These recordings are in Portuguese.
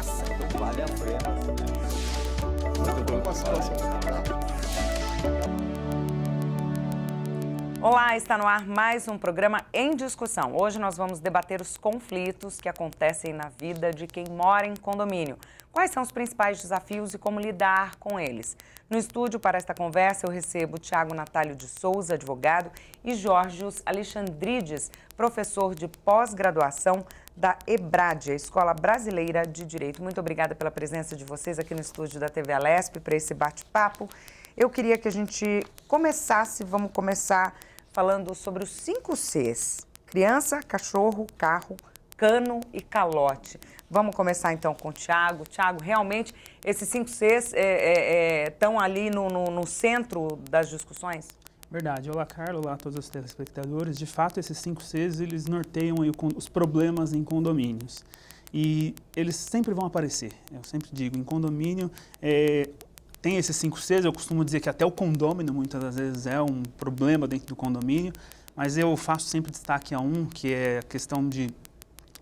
caçando. Vale a pena. Muito bom com a situação. Olá, está no ar mais um programa Em Discussão. Hoje nós vamos debater os conflitos que acontecem na vida de quem mora em condomínio. Quais são os principais desafios e como lidar com eles? No estúdio para esta conversa eu recebo Tiago Natálio de Souza, advogado, e Jorgios Alexandrides, professor de pós-graduação da EBRAD, a Escola Brasileira de Direito. Muito obrigada pela presença de vocês aqui no estúdio da TV Alesp para esse bate-papo. Eu queria que a gente vamos começar falando sobre os 5 Cs: criança, cachorro, carro, cano e calote. Vamos começar então com o Tiago. Tiago, realmente esses 5 Cs estão ali no centro das discussões? Verdade. Olá, Carla. Olá a todos os telespectadores. De fato, esses 5 Cs, eles norteiam aí os problemas em condomínios. E eles sempre vão aparecer. Eu sempre digo, em condomínio tem esses 5 Cs. Eu costumo dizer que até o condômino, muitas das vezes, é um problema dentro do condomínio. Mas eu faço sempre destaque a um, que é a questão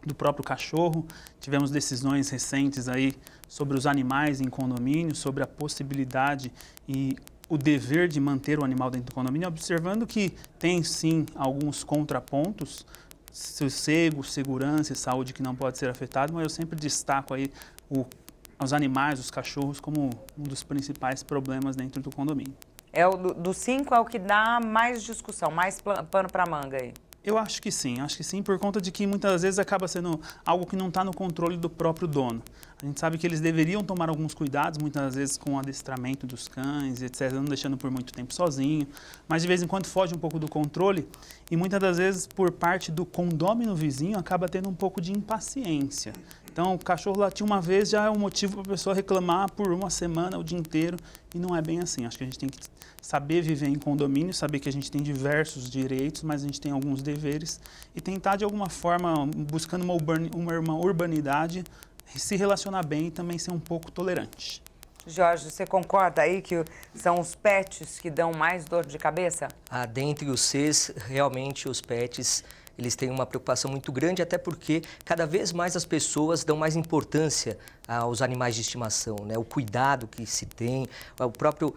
do próprio cachorro. Tivemos decisões recentes aí sobre os animais em condomínio, sobre a possibilidade e o dever de manter o animal dentro do condomínio, observando que tem sim alguns contrapontos, sossego, segurança e saúde que não pode ser afetado, mas eu sempre destaco aí os animais, os cachorros, como um dos principais problemas dentro do condomínio. Do 5 é o que dá mais discussão, mais pano para manga aí. Eu acho que sim, por conta de que muitas vezes acaba sendo algo que não está no controle do próprio dono. A gente sabe que eles deveriam tomar alguns cuidados, muitas vezes com o adestramento dos cães, etc., não deixando por muito tempo sozinho, mas de vez em quando foge um pouco do controle e muitas das vezes por parte do condômino vizinho acaba tendo um pouco de impaciência. Então, o cachorro latir uma vez já é um motivo para a pessoa reclamar por uma semana, o dia inteiro, e não é bem assim. Acho que a gente tem que saber viver em condomínio, saber que a gente tem diversos direitos, mas a gente tem alguns deveres e tentar, de alguma forma, buscando uma urbanidade, se relacionar bem e também ser um pouco tolerante. Jorge, você concorda aí que são os pets que dão mais dor de cabeça? Dentre os Cs, realmente os pets, eles têm uma preocupação muito grande, até porque cada vez mais as pessoas dão mais importância aos animais de estimação, né? O cuidado que se tem, o próprio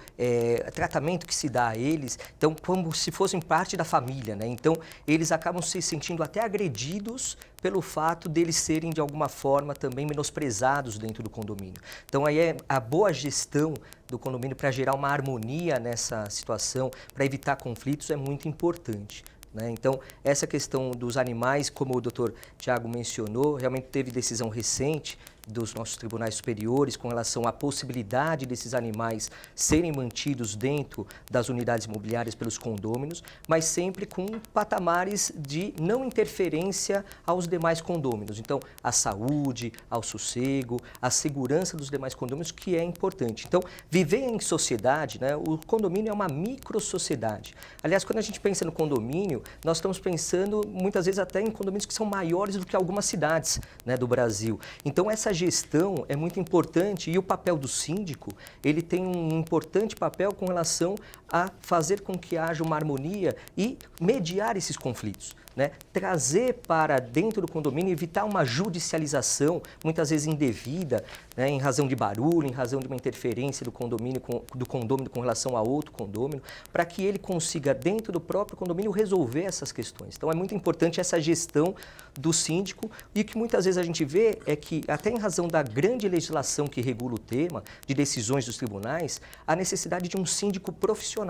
tratamento que se dá a eles, então como se fossem parte da família, né? Então eles acabam se sentindo até agredidos pelo fato deles serem de alguma forma também menosprezados dentro do condomínio. Então aí a boa gestão do condomínio para gerar uma harmonia nessa situação, para evitar conflitos, é muito importante. Então, essa questão dos animais, como o doutor Tiago mencionou, realmente teve decisão recente dos nossos tribunais superiores com relação à possibilidade desses animais serem mantidos dentro das unidades imobiliárias pelos condôminos, mas sempre com patamares de não interferência aos demais condôminos. Então, a saúde, ao sossego, a segurança dos demais condôminos, que é importante. Então, viver em sociedade, né, o condomínio é uma micro-sociedade. Aliás, quando a gente pensa no condomínio, nós estamos pensando muitas vezes até em condomínios que são maiores do que algumas cidades, né, do Brasil. Então, essa gestão é muito importante e o papel do síndico, ele tem um importante papel com relação a fazer com que haja uma harmonia e mediar esses conflitos, né? Trazer para dentro do condomínio, evitar uma judicialização, muitas vezes indevida, né? Em razão de barulho, em razão de uma interferência do condômino com relação a outro condômino, para que ele consiga, dentro do próprio condomínio, resolver essas questões. Então, é muito importante essa gestão do síndico e o que muitas vezes a gente vê é que, até em razão da grande legislação que regula o tema, de decisões dos tribunais, a necessidade de um síndico profissional.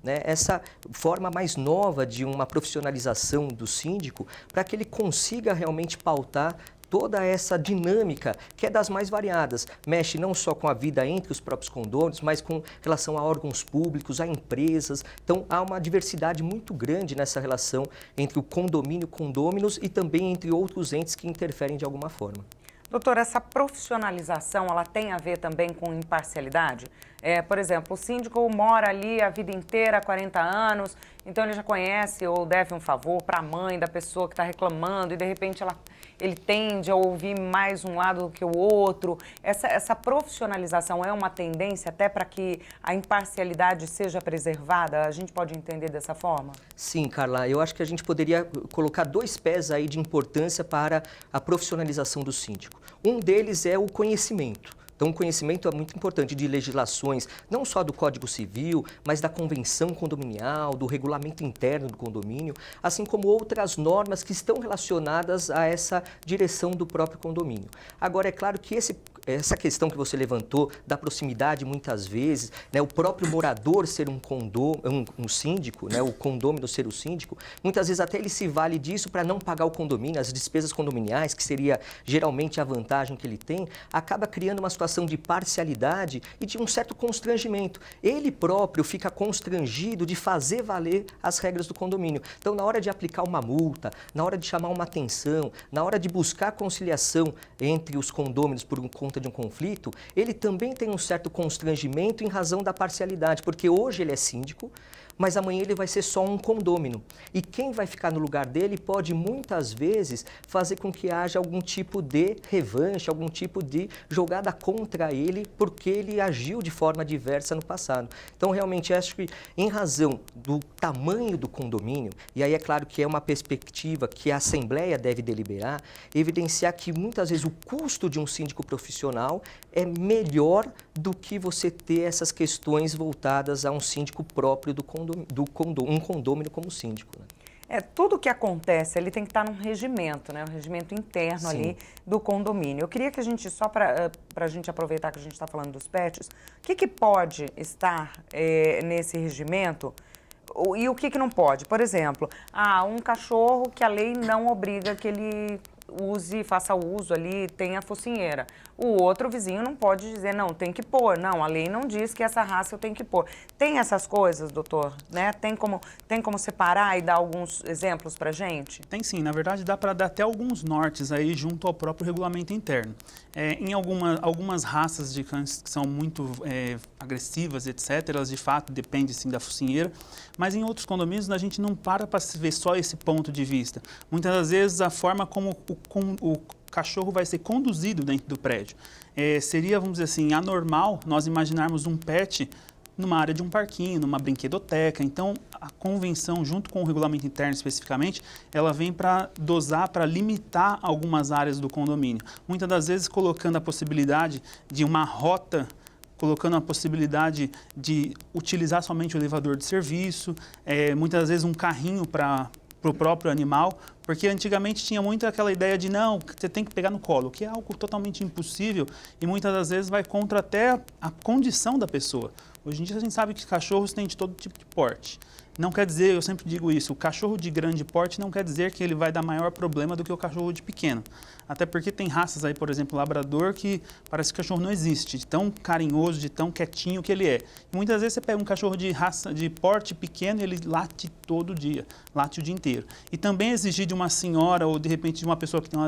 Né, essa forma mais nova de uma profissionalização do síndico para que ele consiga realmente pautar toda essa dinâmica que é das mais variadas. Mexe não só com a vida entre os próprios condôminos, mas com relação a órgãos públicos, a empresas. Então, há uma diversidade muito grande nessa relação entre o condomínio, condôminos e também entre outros entes que interferem de alguma forma. Doutora, essa profissionalização, ela tem a ver também com imparcialidade? Por exemplo, o síndico mora ali a vida inteira, há 40 anos, então ele já conhece ou deve um favor para a mãe da pessoa que está reclamando e, de repente, ele tende a ouvir mais um lado do que o outro. Essa profissionalização é uma tendência até para que a imparcialidade seja preservada? A gente pode entender dessa forma? Sim, Carla, eu acho que a gente poderia colocar 2 pés aí de importância para a profissionalização do síndico. Um deles é o conhecimento. Então, o conhecimento é muito importante de legislações, não só do Código Civil, mas da Convenção Condominial, do regulamento interno do condomínio, assim como outras normas que estão relacionadas a essa direção do próprio condomínio. Agora, é claro que essa questão que você levantou da proximidade, muitas vezes, né, o próprio morador ser um síndico, né, o condômino ser o síndico, muitas vezes até ele se vale disso para não pagar o condomínio, as despesas condominiais, que seria geralmente a vantagem que ele tem, acaba criando uma situação de parcialidade e de um certo constrangimento. Ele próprio fica constrangido de fazer valer as regras do condomínio. Então, na hora de aplicar uma multa, na hora de chamar uma atenção, na hora de buscar conciliação entre os condôminos por conta de um conflito, ele também tem um certo constrangimento em razão da parcialidade, porque hoje ele é síndico, mas amanhã ele vai ser só um condômino. E quem vai ficar no lugar dele pode, muitas vezes, fazer com que haja algum tipo de revanche, algum tipo de jogada contra ele, porque ele agiu de forma diversa no passado. Então, realmente, acho que, em razão do tamanho do condomínio, e aí é claro que é uma perspectiva que a Assembleia deve deliberar, evidenciar que, muitas vezes, o custo de um síndico profissional é melhor do que você ter essas questões voltadas a um síndico próprio um condômino como síndico, né? Tudo que acontece ali tem que estar num regimento, né? Um regimento interno Sim. ali do condomínio. Eu queria que a gente, só para a gente aproveitar que a gente está falando dos pets, o que pode estar nesse regimento e o que não pode? Por exemplo, um cachorro que a lei não obriga que ele faça uso ali, tenha focinheira. O outro vizinho não pode dizer, não, tem que pôr. Não, a lei não diz que essa raça eu tenho que pôr. Tem essas coisas, doutor? Né? Tem como separar e dar alguns exemplos pra gente? Tem sim, na verdade dá para dar até alguns nortes aí junto ao próprio regulamento interno. Em algumas raças de cães que são muito agressivas, etc., elas de fato dependem sim da focinheira, mas em outros condomínios a gente não para se ver só esse ponto de vista. Muitas das vezes a forma como o cachorro vai ser conduzido dentro do prédio. Seria, vamos dizer assim, anormal nós imaginarmos um pet numa área de um parquinho, numa brinquedoteca. Então, a convenção, junto com o regulamento interno especificamente, ela vem para dosar, para limitar algumas áreas do condomínio. Muitas das vezes colocando a possibilidade de uma rota, colocando a possibilidade de utilizar somente o elevador de serviço, muitas vezes um carrinho para o próprio animal, porque antigamente tinha muito aquela ideia de não, você tem que pegar no colo, que é algo totalmente impossível e muitas das vezes vai contra até a condição da pessoa. Hoje em dia a gente sabe que cachorros têm de todo tipo de porte. Não quer dizer, eu sempre digo isso, o cachorro de grande porte não quer dizer que ele vai dar maior problema do que o cachorro de pequeno. Até porque tem raças aí, por exemplo, labrador, que parece que o cachorro não existe, de tão carinhoso, de tão quietinho que ele é. E muitas vezes você pega um cachorro de raça, de porte pequeno e ele late todo dia, late o dia inteiro. E também exigir de uma senhora ou de repente de uma pessoa que tem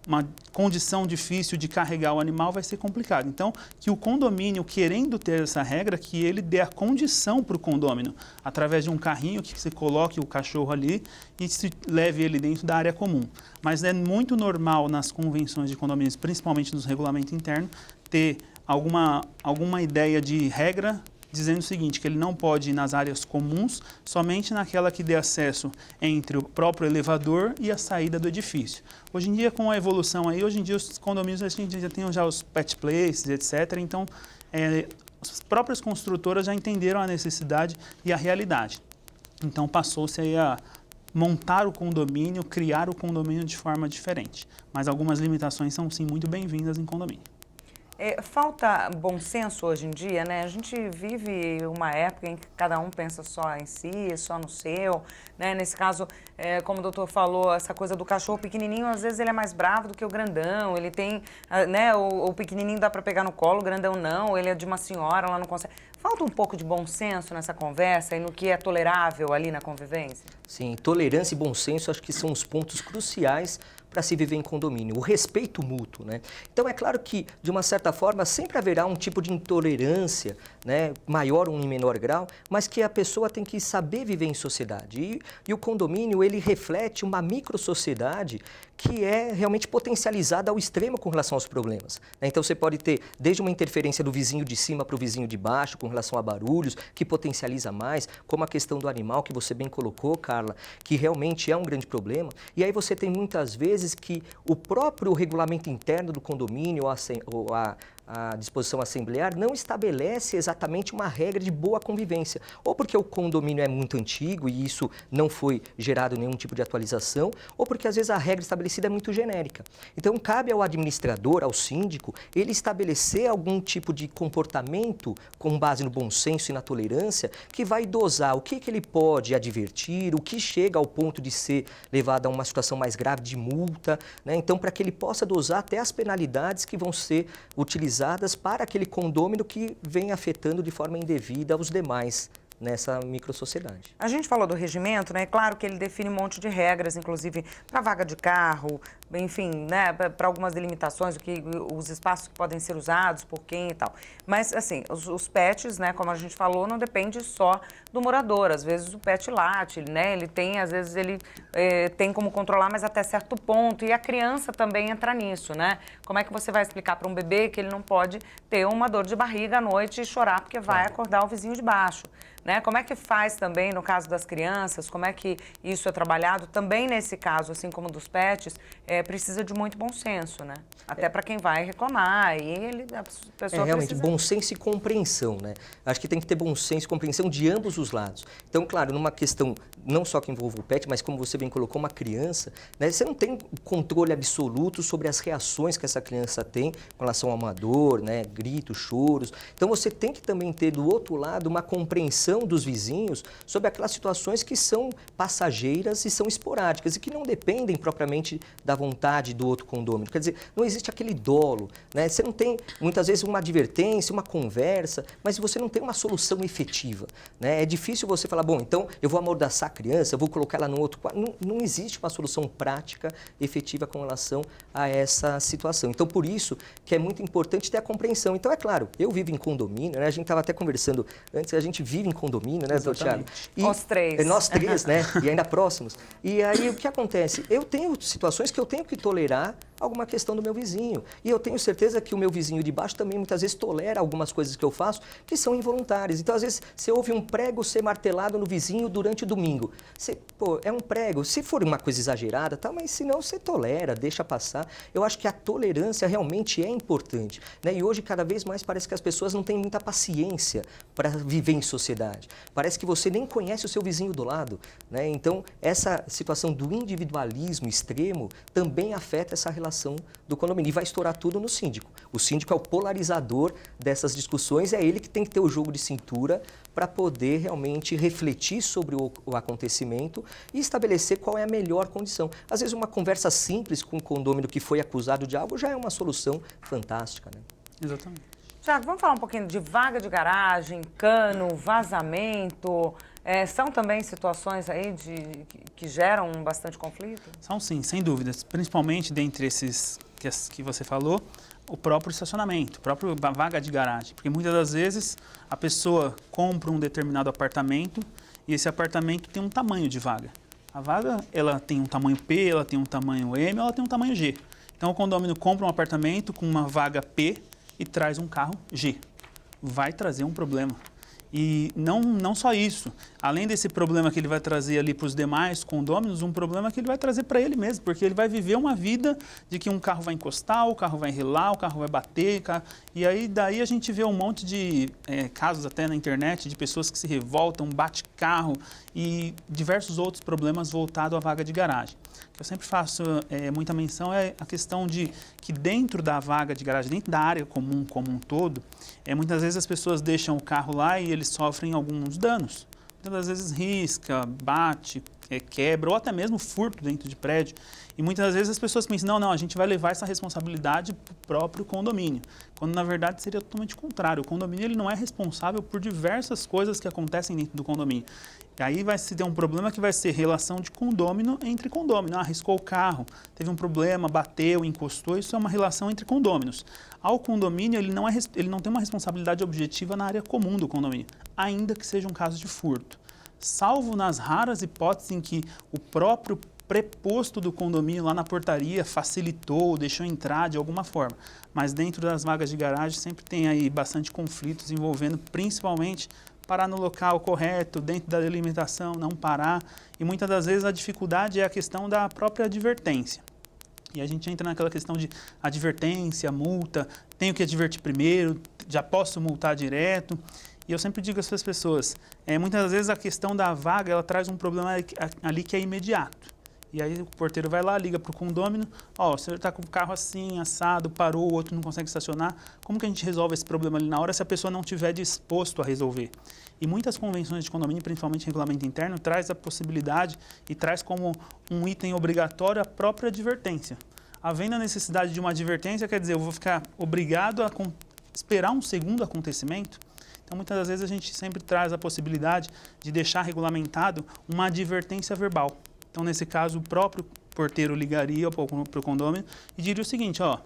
uma condição difícil de carregar o animal vai ser complicado. Então, que o condomínio, querendo ter essa regra, que ele dê a condição para o condômino, através de um carrinho que você coloque o cachorro ali e se leve ele dentro da área comum. Mas é muito normal nas convenções de condomínios, principalmente nos regulamentos internos, ter alguma ideia de regra dizendo o seguinte, que ele não pode ir nas áreas comuns, somente naquela que dê acesso entre o próprio elevador e a saída do edifício. Hoje em dia, com a evolução aí, hoje em dia os condomínios a gente já tem os pet places, etc. Então, as próprias construtoras já entenderam a necessidade e a realidade. Então, passou-se aí a montar o condomínio, criar o condomínio de forma diferente. Mas algumas limitações são, sim, muito bem-vindas em condomínio. Falta bom senso hoje em dia, né? A gente vive uma época em que cada um pensa só em si, só no seu, né? Nesse caso, como o doutor falou, essa coisa do cachorro pequenininho, às vezes ele é mais bravo do que o grandão, ele tem, né? O pequenininho dá para pegar no colo, o grandão não, ele é de uma senhora, ela não consegue. Falta um pouco de bom senso nessa conversa e no que é tolerável ali na convivência? Sim, tolerância e bom senso acho que são os pontos cruciais para se viver em condomínio, o respeito mútuo, né? Então é claro que, de uma certa forma, sempre haverá um tipo de intolerância, né, maior ou em menor grau, mas que a pessoa tem que saber viver em sociedade. E o condomínio, ele reflete uma microsociedade que é realmente potencializada ao extremo com relação aos problemas, né? Então você pode ter desde uma interferência do vizinho de cima para o vizinho de baixo com relação a barulhos, que potencializa mais, como a questão do animal que você bem colocou, Carla, que realmente é um grande problema. E aí você tem muitas vezes que o próprio regulamento interno do condomínio ou a disposição assemblear não estabelece exatamente uma regra de boa convivência, ou porque o condomínio é muito antigo e isso não foi gerado nenhum tipo de atualização, ou porque às vezes a regra estabelecida é muito genérica. Então cabe ao administrador, ao síndico, ele estabelecer algum tipo de comportamento com base no bom senso e na tolerância que vai dosar o que ele pode advertir, o que chega ao ponto de ser levado a uma situação mais grave de multa, né? Então para que ele possa dosar até as penalidades que vão ser utilizadas para aquele condômino que vem afetando de forma indevida os demais nessa microsociedade. A gente falou do regimento, né? Claro que ele define um monte de regras, inclusive para vaga de carro, enfim, né? Para algumas delimitações, os espaços que podem ser usados, por quem e tal. Mas, assim, os pets, né? Como a gente falou, não depende só do morador. Às vezes o pet late, né? Ele tem, às vezes ele tem como controlar, mas até certo ponto. E a criança também entra nisso, né? Como é que você vai explicar para um bebê que ele não pode ter uma dor de barriga à noite e chorar porque vai acordar o vizinho de baixo? Né? Como é que faz também no caso das crianças, como é que isso é trabalhado? Também nesse caso, assim como dos pets, precisa de muito bom senso, né? Até para quem vai reclamar, e a pessoa realmente, precisa... bom senso e compreensão, né? Acho que tem que ter bom senso e compreensão de ambos os lados. Então, claro, numa questão não só que envolva o pet, mas como você bem colocou, uma criança, né? Você não tem controle absoluto sobre as reações que essa criança tem com relação a uma dor, né? Gritos, choros. Então, você tem que também ter do outro lado uma compreensão dos vizinhos sobre aquelas situações que são passageiras e são esporádicas e que não dependem propriamente da vontade do outro condômino. Quer dizer, não existe aquele dolo, né? Você não tem, muitas vezes, uma advertência, uma conversa, mas você não tem uma solução efetiva, né? É difícil você falar, bom, então eu vou amordaçar a criança, eu vou colocar ela no outro quarto. Não existe uma solução prática, efetiva com relação a essa situação. Então, por isso que é muito importante ter a compreensão. Então, é claro, eu vivo em condomínio, né? A gente estava até conversando antes, a gente vive em condomínio, né, doutor Thiago? Nós três. Nós três, né? E ainda próximos. E aí, o que acontece? Eu tenho situações que eu tenho que tolerar alguma questão do meu vizinho. E eu tenho certeza que o meu vizinho de baixo também muitas vezes tolera algumas coisas que eu faço que são involuntárias. Então, às vezes, você ouve um prego ser martelado no vizinho durante o domingo. É um prego. Se for uma coisa exagerada, tá, mas se não, você tolera, deixa passar. Eu acho que a tolerância realmente é importante, né? E hoje, cada vez mais, parece que as pessoas não têm muita paciência para viver em sociedade. Parece que você nem conhece o seu vizinho do lado, né? Então, essa situação do individualismo extremo também afeta essa relação do condomínio e vai estourar tudo no síndico. O síndico é o polarizador dessas discussões, é ele que tem que ter o jogo de cintura para poder realmente refletir sobre o acontecimento e estabelecer qual é a melhor condição. Às vezes uma conversa simples com um condômino que foi acusado de algo já é uma solução fantástica, né? Exatamente. Tiago, vamos falar um pouquinho de vaga de garagem, cano, vazamento. São também situações aí que geram bastante conflito? São sim, sem dúvidas. Principalmente dentre esses que você falou, o próprio estacionamento, a própria vaga de garagem. Porque muitas das vezes a pessoa compra um determinado apartamento e esse apartamento tem um tamanho de vaga. A vaga, ela tem um tamanho P, ela tem um tamanho M, ela tem um tamanho G. Então o condomínio compra um apartamento com uma vaga P e traz um carro G. Vai trazer um problema. E não só isso, além desse problema que ele vai trazer ali para os demais condôminos, um problema que ele vai trazer para ele mesmo, porque ele vai viver uma vida de que um carro vai encostar, o carro vai rilar, o carro vai bater, e aí daí a gente vê um monte de casos até na internet de pessoas que se revoltam, bate carro e diversos outros problemas voltados à vaga de garagem. O que eu sempre faço muita menção é a questão de que dentro da vaga de garagem, dentro da área comum como um todo, muitas vezes as pessoas deixam o carro lá e eles sofrem alguns danos. Muitas das vezes risca, bate, quebra ou até mesmo furto dentro de prédio. E muitas vezes as pessoas pensam, não, a gente vai levar essa responsabilidade para o próprio condomínio, quando na verdade seria totalmente o contrário. O condomínio ele não é responsável por diversas coisas que acontecem dentro do condomínio. E aí vai se ter um problema que vai ser relação de condômino entre condômino. Arriscou o carro, teve um problema, bateu, encostou, isso é uma relação entre condôminos. Ao condomínio, ele não tem uma responsabilidade objetiva na área comum do condomínio, ainda que seja um caso de furto. Salvo nas raras hipóteses em que o próprio preposto do condomínio lá na portaria facilitou, deixou entrar de alguma forma. Mas dentro das vagas de garagem sempre tem aí bastante conflitos envolvendo principalmente parar no local correto, dentro da delimitação, não parar. E muitas das vezes a dificuldade é a questão da própria advertência. E a gente entra naquela questão de advertência, multa, tenho que advertir primeiro, já posso multar direto. E eu sempre digo às pessoas, muitas das vezes a questão da vaga, ela traz um problema ali que é imediato. E aí o porteiro vai lá, liga para o condômino, o senhor está com o carro assim, assado, parou, o outro não consegue estacionar. Como que a gente resolve esse problema ali na hora se a pessoa não estiver disposto a resolver? E muitas convenções de condomínio, principalmente regulamento interno, traz a possibilidade e traz como um item obrigatório a própria advertência. Havendo a necessidade de uma advertência, quer dizer, eu vou ficar obrigado a esperar um segundo acontecimento. Então, muitas das vezes, a gente sempre traz a possibilidade de deixar regulamentado uma advertência verbal. Então, nesse caso, o próprio porteiro ligaria para o condômino e diria o seguinte, a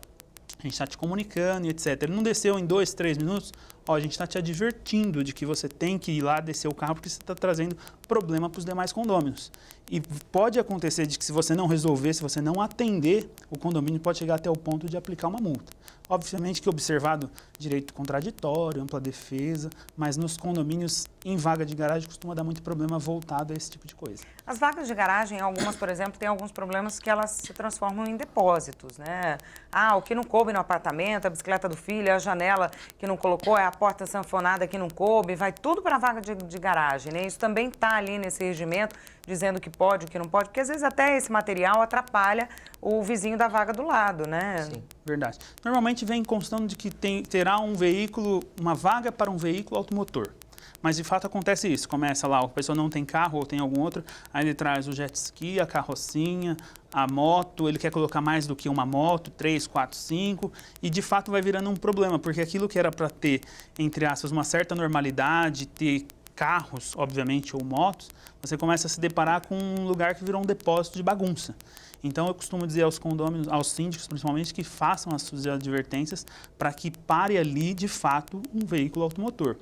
gente está te comunicando e etc. Ele não desceu em 2, 3 minutos, a gente está te advertindo de que você tem que ir lá descer o carro porque você está trazendo problema para os demais condôminos. E pode acontecer de que se você não resolver, se você não atender, o condomínio pode chegar até o ponto de aplicar uma multa. Obviamente que observado direito contraditório, ampla defesa, mas nos condomínios em vaga de garagem costuma dar muito problema voltado a esse tipo de coisa. As vagas de garagem, algumas, por exemplo, têm alguns problemas que elas se transformam em depósitos, né? O que não coube no apartamento, a bicicleta do filho, a janela que não colocou, a porta sanfonada que não coube, vai tudo para a vaga de garagem, né? Isso também está ali nesse regimento, dizendo que pode, o que não pode, porque às vezes até esse material atrapalha o vizinho da vaga do lado, né? Sim, verdade. Normalmente vem constando de que terá um veículo, uma vaga para um veículo automotor. Mas de fato acontece isso, começa lá, a pessoa não tem carro ou tem algum outro, aí ele traz o jet ski, a carrocinha, a moto, ele quer colocar mais do que uma moto, 3, 4, 5, e de fato vai virando um problema, porque aquilo que era para ter, entre aspas, uma certa normalidade, ter carros, obviamente, ou motos, você começa a se deparar com um lugar que virou um depósito de bagunça. Então, eu costumo dizer aos condôminos, aos síndicos, principalmente, que façam as suas advertências para que pare ali, de fato, um veículo automotor.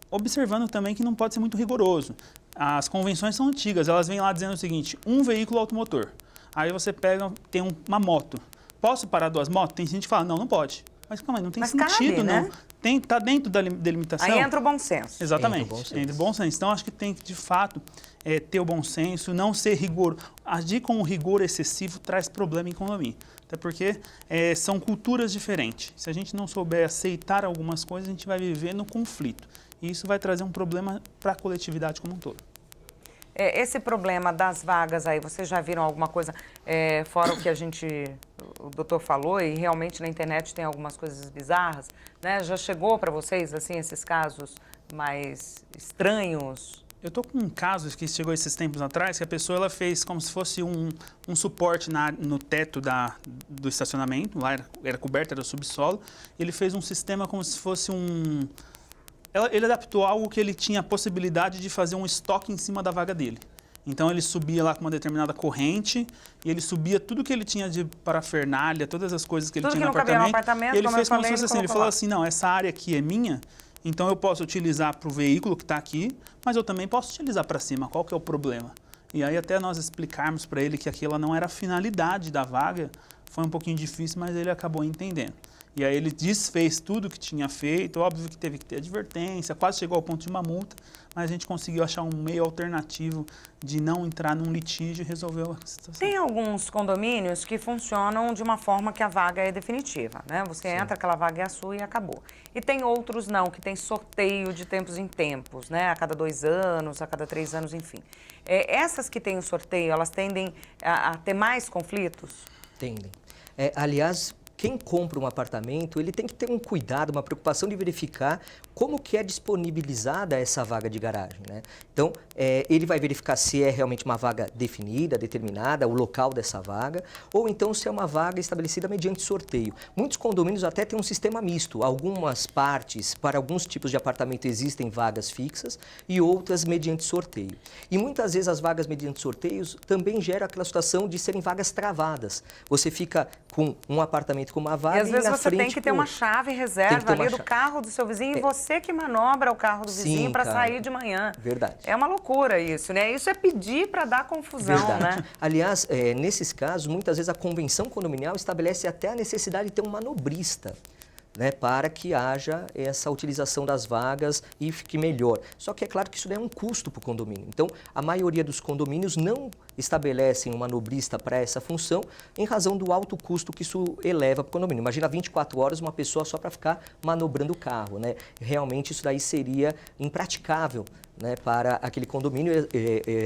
Observando também que não pode ser muito rigoroso. As convenções são antigas, elas vêm lá dizendo o seguinte, um veículo automotor. Aí você tem uma moto. Posso parar 2 motos? Tem gente que fala, não pode. Mas calma aí, não tem sentido, cabe, não. Né? Está dentro da delimitação. Aí entra o bom senso. Exatamente, entra o bom senso. Então, acho que tem que, de fato, ter o bom senso, não ser rigor. Agir com o rigor excessivo traz problema em condomínio. Até porque são culturas diferentes. Se a gente não souber aceitar algumas coisas, a gente vai viver no conflito. E isso vai trazer um problema para a coletividade como um todo. Esse problema das vagas aí, vocês já viram alguma coisa fora o que o doutor falou, e realmente na internet tem algumas coisas bizarras, né? Já chegou para vocês, assim, esses casos mais estranhos? Eu estou com um caso que chegou esses tempos atrás, que a pessoa ela fez como se fosse um suporte no teto do estacionamento, lá era coberto, era o subsolo, ele fez um sistema como se fosse ele adaptou algo que ele tinha a possibilidade de fazer um estoque em cima da vaga dele. Então, ele subia lá com uma determinada corrente e ele subia tudo que ele tinha de parafernália, todas as coisas que ele tinha no apartamento. E ele fez como se fosse assim, ele falou assim, não, essa área aqui é minha, então eu posso utilizar para o veículo que está aqui, mas eu também posso utilizar para cima, qual que é o problema? E aí, até nós explicarmos para ele que aquilo não era a finalidade da vaga, foi um pouquinho difícil, mas ele acabou entendendo. E aí ele desfez tudo que tinha feito, óbvio que teve que ter advertência, quase chegou ao ponto de uma multa, mas a gente conseguiu achar um meio alternativo de não entrar num litígio e resolver a situação. Tem alguns condomínios que funcionam de uma forma que a vaga é definitiva, né? Você entra, aquela vaga é a sua e acabou. E tem outros não, que tem sorteio de tempos em tempos, né? A cada 2 anos, a cada 3 anos, enfim. Essas que têm o sorteio, elas tendem a ter mais conflitos? Tendem. Aliás, quem compra um apartamento, ele tem que ter um cuidado, uma preocupação de verificar como que é disponibilizada essa vaga de garagem, né? Então, ele vai verificar se é realmente uma vaga definida, determinada, o local dessa vaga, ou então se é uma vaga estabelecida mediante sorteio. Muitos condomínios até têm um sistema misto. Algumas partes, para alguns tipos de apartamento, existem vagas fixas e outras mediante sorteio. E muitas vezes as vagas mediante sorteios também geram aquela situação de serem vagas travadas. Você fica com um apartamento com uma vaga e às vezes na você frente tem que ter uma chave reserva ali do carro do seu vizinho e você que manobra o carro do vizinho para sair de manhã. Verdade. É uma loucura isso, né? Isso é pedir para dar confusão, verdade. né? Aliás, nesses casos, muitas vezes a convenção condominial estabelece até a necessidade de ter um manobrista, né, para que haja essa utilização das vagas e fique melhor. Só que é claro que isso é um custo para o condomínio. Então, a maioria dos condomínios não estabelecem um manobrista para essa função em razão do alto custo que isso eleva para o condomínio. Imagina 24 horas uma pessoa só para ficar manobrando o carro, né? Realmente isso daí seria impraticável, né, para aquele condomínio,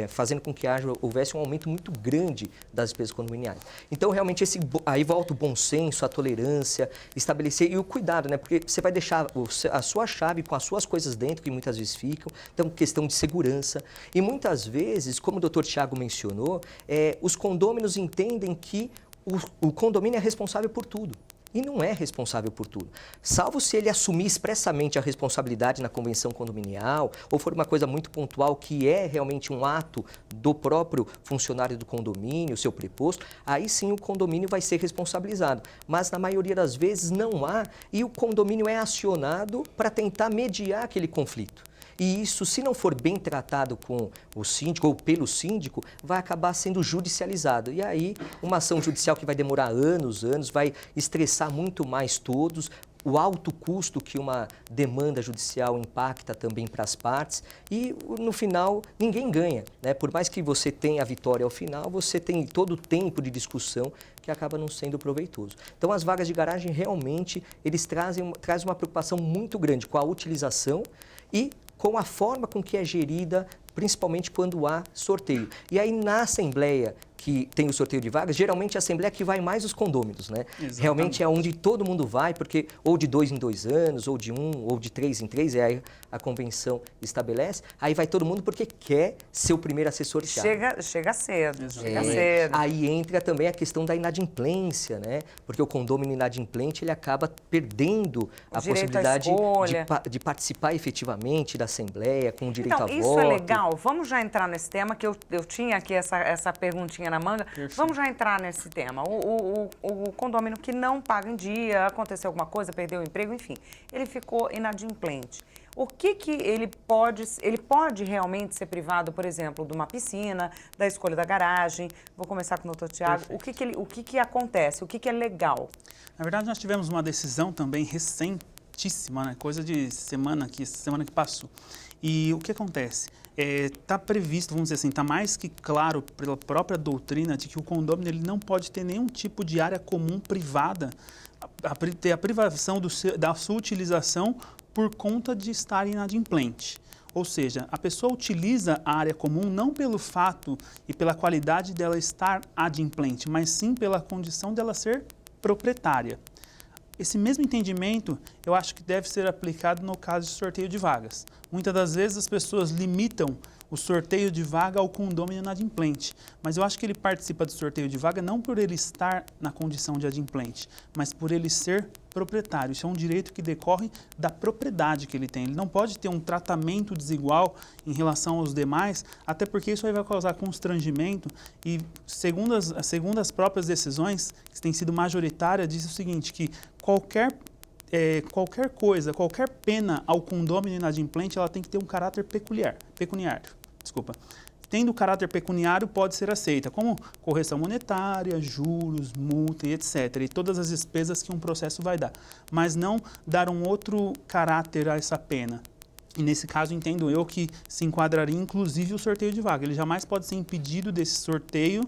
fazendo com que houvesse um aumento muito grande das despesas condominiais. Então, realmente, aí volta o bom senso, a tolerância, estabelecer e o cuidado, né, porque você vai deixar a sua chave com as suas coisas dentro, que muitas vezes ficam, então, questão de segurança. E muitas vezes, como o Dr. Tiago mencionou, os condôminos entendem que o condomínio é responsável por tudo. E não é responsável por tudo. Salvo se ele assumir expressamente a responsabilidade na convenção condominial, ou for uma coisa muito pontual que é realmente um ato do próprio funcionário do condomínio, seu preposto, aí sim o condomínio vai ser responsabilizado. Mas na maioria das vezes não há, e o condomínio é acionado para tentar mediar aquele conflito. E isso, se não for bem tratado com o síndico ou pelo síndico, vai acabar sendo judicializado. E aí, uma ação judicial que vai demorar anos, vai estressar muito mais todos, o alto custo que uma demanda judicial impacta também para as partes e, no final, ninguém ganha, né? Por mais que você tenha a vitória ao final, você tem todo o tempo de discussão que acaba não sendo proveitoso. Então, as vagas de garagem, realmente, eles trazem uma preocupação muito grande com a utilização e com a forma com que é gerida, principalmente quando há sorteio. E aí, na Assembleia que tem o sorteio de vagas, geralmente a Assembleia que vai mais os condôminos, né? Exatamente. Realmente é onde todo mundo vai, porque ou de 2 em 2 anos, ou de 1, ou de 3 em 3, aí a convenção estabelece, aí vai todo mundo porque quer ser o primeiro a ser sorteado. Chega cedo, Exatamente. chega cedo. Aí entra também a questão da inadimplência, né? Porque o condômino inadimplente, ele acaba perdendo a possibilidade de participar efetivamente da Assembleia, com direito a voto. Então, isso é legal. Vamos já entrar nesse tema, que eu tinha aqui essa perguntinha na manga. Perfeito. Vamos já entrar nesse tema. O condomínio que não paga em dia, aconteceu alguma coisa, perdeu o emprego, enfim, ele ficou inadimplente. O que ele pode realmente ser privado, por exemplo, de uma piscina, da escolha da garagem? Vou começar com o Dr. Tiago. O que acontece? O que é legal? Na verdade, nós tivemos uma decisão também recentíssima, né? Coisa de semana que passou. E o que acontece? Está previsto, vamos dizer assim, está mais que claro pela própria doutrina de que o condomínio ele não pode ter nenhum tipo de área comum privada, ter a privação da sua utilização por conta de estar inadimplente. Ou seja, a pessoa utiliza a área comum não pelo fato e pela qualidade dela estar adimplente, mas sim pela condição dela ser proprietária. Esse mesmo entendimento, eu acho que deve ser aplicado no caso de sorteio de vagas. Muitas das vezes as pessoas limitam o sorteio de vaga ao condômino inadimplente, mas eu acho que ele participa do sorteio de vaga não por ele estar na condição de adimplente, mas por ele ser proprietário. Isso é um direito que decorre da propriedade que ele tem. Ele não pode ter um tratamento desigual em relação aos demais, até porque isso aí vai causar constrangimento e, segundo as próprias decisões, que têm sido majoritárias, diz o seguinte, que qualquer pena ao condômino inadimplente, ela tem que ter um caráter pecuniário. Tendo caráter pecuniário, pode ser aceita, como correção monetária, juros, multa e etc. E todas as despesas que um processo vai dar. Mas não dar um outro caráter a essa pena. E nesse caso, entendo eu que se enquadraria inclusive o sorteio de vaga. Ele jamais pode ser impedido desse sorteio,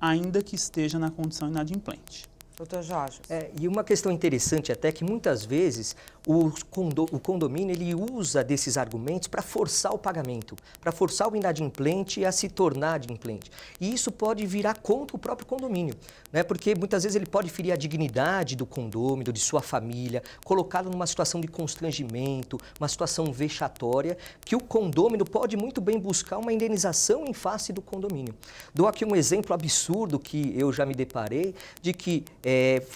ainda que esteja na condição inadimplente. Doutor Jorge. E uma questão interessante até que muitas vezes o condomínio ele usa desses argumentos para forçar o pagamento, para forçar o inadimplente a se tornar adimplente. E isso pode virar contra o próprio condomínio, né? Porque muitas vezes ele pode ferir a dignidade do condômino, de sua família, colocá-lo numa situação de constrangimento, uma situação vexatória, que o condômino pode muito bem buscar uma indenização em face do condomínio. Dou aqui um exemplo absurdo que eu já me deparei, de que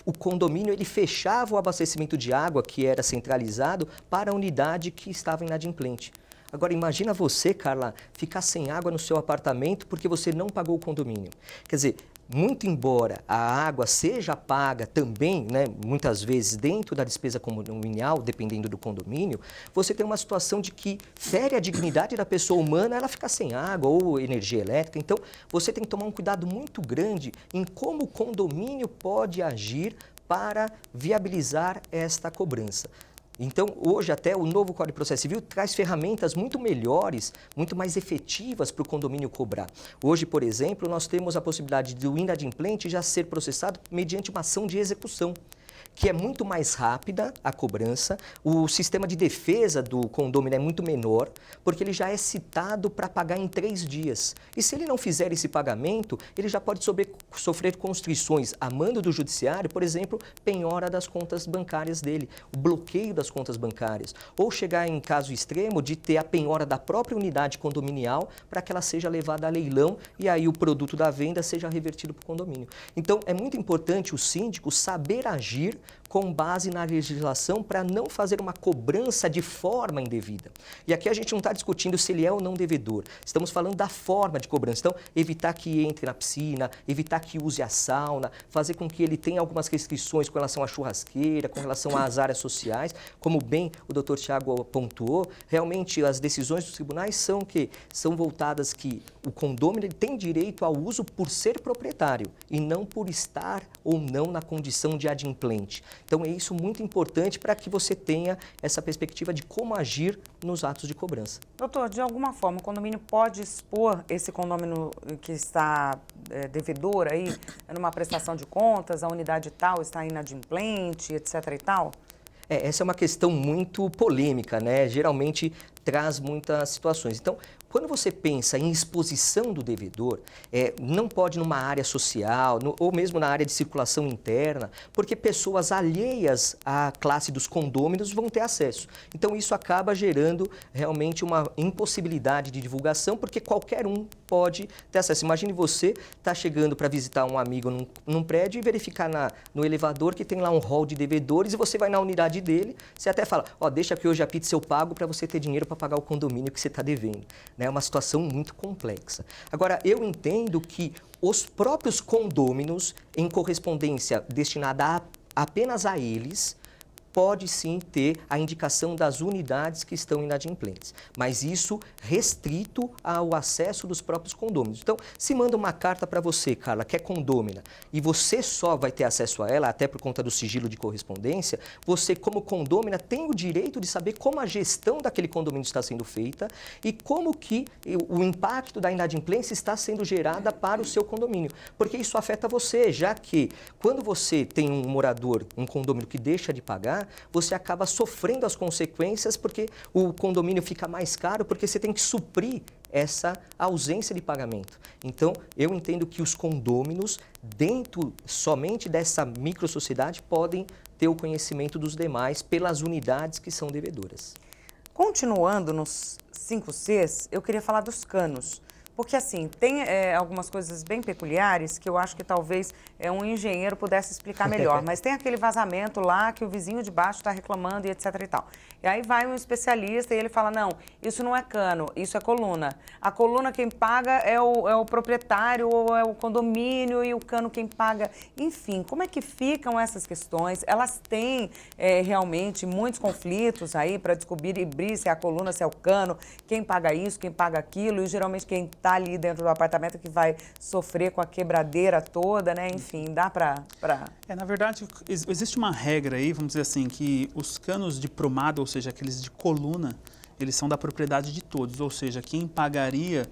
o condomínio ele fechava o abastecimento de água que era centralizado para a unidade que estava inadimplente. Agora, imagina você, Carla, ficar sem água no seu apartamento porque você não pagou o condomínio. Quer dizer, muito embora a água seja paga também, né, muitas vezes dentro da despesa condominial, dependendo do condomínio, você tem uma situação de que fere a dignidade da pessoa humana ela ficar sem água ou energia elétrica. Então, você tem que tomar um cuidado muito grande em como o condomínio pode agir para viabilizar esta cobrança. Então, hoje até o novo Código de Processo Civil traz ferramentas muito melhores, muito mais efetivas para o condomínio cobrar. Hoje, por exemplo, nós temos a possibilidade do inadimplente já ser processado mediante uma ação de execução, que é muito mais rápida a cobrança, o sistema de defesa do condômino é muito menor, porque ele já é citado para pagar em 3 dias. E se ele não fizer esse pagamento, ele já pode sofrer constrições a mando do judiciário, por exemplo, penhora das contas bancárias dele, o bloqueio das contas bancárias, ou chegar em caso extremo de ter a penhora da própria unidade condominial para que ela seja levada a leilão e aí o produto da venda seja revertido para o condomínio. Então, é muito importante o síndico saber agir com base na legislação para não fazer uma cobrança de forma indevida. E aqui a gente não está discutindo se ele é ou não devedor, estamos falando da forma de cobrança. Então, evitar que entre na piscina, evitar que use a sauna, fazer com que ele tenha algumas restrições com relação à churrasqueira, com relação às áreas sociais. Como bem o doutor Tiago pontuou, realmente as decisões dos tribunais são voltadas que o condômino ele tem direito ao uso por ser proprietário e não por estar ou não na condição de adimplente. Então, é isso muito importante para que você tenha essa perspectiva de como agir nos atos de cobrança. Doutor, de alguma forma, o condomínio pode expor esse condômino que está devedor aí, numa prestação de contas, a unidade tal está inadimplente, etc. e tal? Essa é uma questão muito polêmica, né? Geralmente traz muitas situações. Então, quando você pensa em exposição do devedor, não pode numa área social ou mesmo na área de circulação interna, porque pessoas alheias à classe dos condôminos vão ter acesso. Então, isso acaba gerando realmente uma impossibilidade de divulgação, porque qualquer um pode ter acesso. Imagine você estar chegando para visitar um amigo num prédio e verificar no elevador que tem lá um hall de devedores e você vai na unidade dele, você até fala, deixa que hoje a pizza eu pago para você ter dinheiro para pagar o condomínio que você está devendo. É uma situação muito complexa. Agora, eu entendo que os próprios condôminos, em correspondência destinada apenas a eles, pode sim ter a indicação das unidades que estão inadimplentes, mas isso restrito ao acesso dos próprios condôminos. Então, se manda uma carta para você, Carla, que é condômina, e você só vai ter acesso a ela, até por conta do sigilo de correspondência, você, como condômina, tem o direito de saber como a gestão daquele condomínio está sendo feita e como que o impacto da inadimplência está sendo gerada para o seu condomínio, porque isso afeta você, já que quando você tem um morador, um condomínio que deixa de pagar, você acaba sofrendo as consequências porque o condomínio fica mais caro, porque você tem que suprir essa ausência de pagamento. Então, eu entendo que os condôminos, dentro somente dessa microsociedade, podem ter o conhecimento dos demais pelas unidades que são devedoras. Continuando nos 5 Cs, eu queria falar dos canos. Porque, assim, tem algumas coisas bem peculiares que eu acho que talvez um engenheiro pudesse explicar melhor. Mas tem aquele vazamento lá que o vizinho de baixo está reclamando e etc e tal. E aí vai um especialista e ele fala, não, isso não é cano, isso é coluna. A coluna quem paga é o proprietário ou é o condomínio e o cano quem paga. Enfim, como é que ficam essas questões? Elas têm realmente muitos conflitos aí para descobrir se é a coluna, se é o cano, quem paga isso, quem paga aquilo e geralmente quem está ali dentro do apartamento que vai sofrer com a quebradeira toda, né? Enfim, dá para... Na verdade, existe uma regra aí, vamos dizer assim, que os canos de promado, ou seja, aqueles de coluna, eles são da propriedade de todos, ou seja, quem pagaria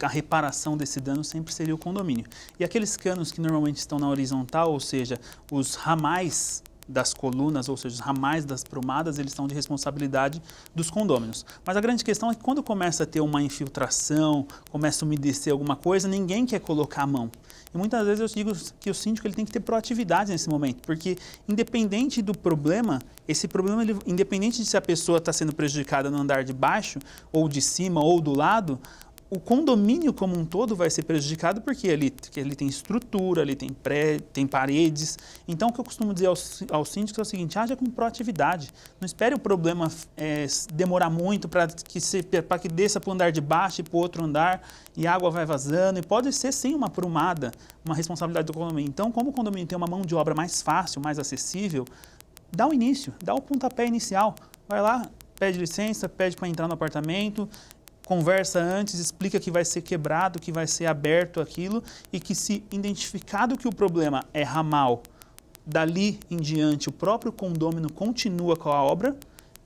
a reparação desse dano sempre seria o condomínio. E aqueles canos que normalmente estão na horizontal, ou seja, os ramais das colunas, ou seja, os ramais das prumadas, eles são de responsabilidade dos condôminos. Mas a grande questão é que quando começa a ter uma infiltração, começa a umedecer alguma coisa, ninguém quer colocar a mão. E muitas vezes eu digo que o síndico ele tem que ter proatividade nesse momento, porque independente do problema, esse problema, independente de se a pessoa está sendo prejudicada no andar de baixo, ou de cima, ou do lado, o condomínio como um todo vai ser prejudicado porque ele tem estrutura, ele tem paredes. Então, o que eu costumo dizer aos síndicos é o seguinte: haja com proatividade. Não espere o problema demorar muito para que desça para o andar de baixo e para o outro andar e a água vai vazando. E pode ser, sim, uma prumada, uma responsabilidade do condomínio. Então, como o condomínio tem uma mão de obra mais fácil, mais acessível, dá o início, dá o pontapé inicial. Vai lá, pede licença, pede para entrar no apartamento, conversa antes, explica que vai ser quebrado, que vai ser aberto aquilo e que, se identificado que o problema é ramal, dali em diante o próprio condômino continua com a obra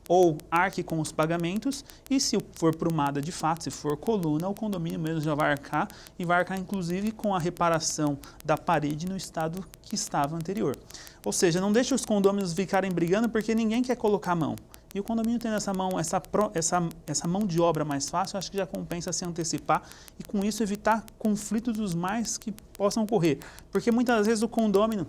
ou arque com os pagamentos, e se for prumada de fato, se for coluna, o condomínio mesmo já vai arcar, e vai arcar inclusive com a reparação da parede no estado que estava anterior. Ou seja, não deixe os condôminos ficarem brigando porque ninguém quer colocar a mão. E o condomínio tendo essa mão de obra mais fácil, acho que já compensa se antecipar e, com isso, evitar conflitos dos mais que possam ocorrer. Porque muitas vezes o condômino,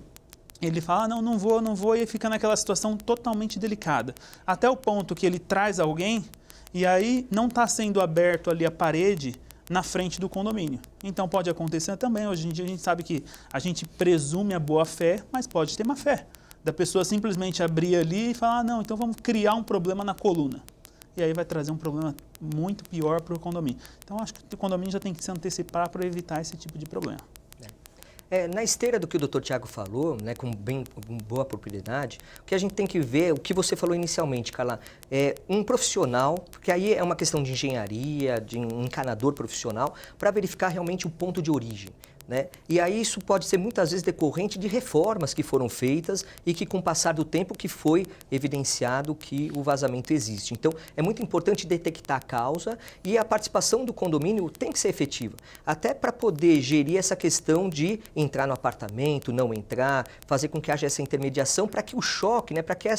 ele fala, não vou, e fica naquela situação totalmente delicada. Até o ponto que ele traz alguém e aí não está sendo aberto ali a parede na frente do condomínio. Então pode acontecer também, hoje em dia a gente sabe que a gente presume a boa fé, mas pode ter má fé. Da pessoa simplesmente abrir ali e falar, não, então vamos criar um problema na coluna. E aí vai trazer um problema muito pior para o condomínio. Então, acho que o condomínio já tem que se antecipar para evitar esse tipo de problema. Na esteira do que o Dr. Tiago falou, né, com boa propriedade, o que a gente tem que ver, o que você falou inicialmente, Carla, é um profissional, porque aí é uma questão de engenharia, de um encanador profissional, para verificar realmente o ponto de origem. Né? E aí isso pode ser muitas vezes decorrente de reformas que foram feitas e que, com o passar do tempo, que foi evidenciado que o vazamento existe. Então, é muito importante detectar a causa, e a participação do condomínio tem que ser efetiva, até para poder gerir essa questão de entrar no apartamento, não entrar, fazer com que haja essa intermediação para que o choque, né, para que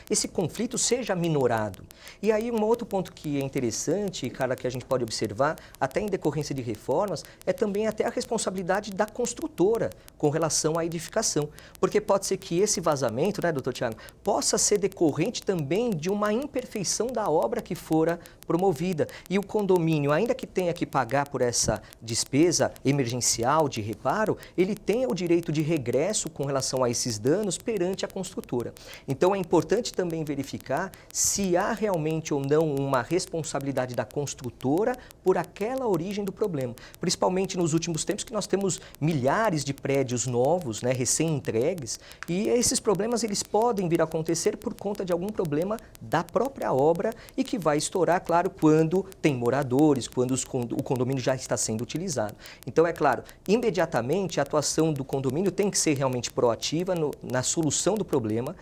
esse conflito seja minorado. E aí um outro ponto que é interessante, cara, que a gente pode observar, até em decorrência de reformas, é também até a responsabilidade da construtora com relação à edificação. Porque pode ser que esse vazamento, né, doutor Tiago, possa ser decorrente também de uma imperfeição da obra que fora promovida. E o condomínio, ainda que tenha que pagar por essa despesa emergencial de reparo, ele tem o direito de regresso com relação a esses danos perante a construtora. Então é importante também verificar se há realmente ou não uma responsabilidade da construtora por aquela origem do problema. Principalmente nos últimos tempos, que nós temos milhares de prédios novos, né, recém-entregues, e esses problemas eles podem vir a acontecer por conta de algum problema da própria obra e que vai estourar, claro, quando tem moradores, quando o condomínio já está sendo utilizado. Então, é claro, imediatamente a atuação do condomínio tem que ser realmente proativa na solução do problema.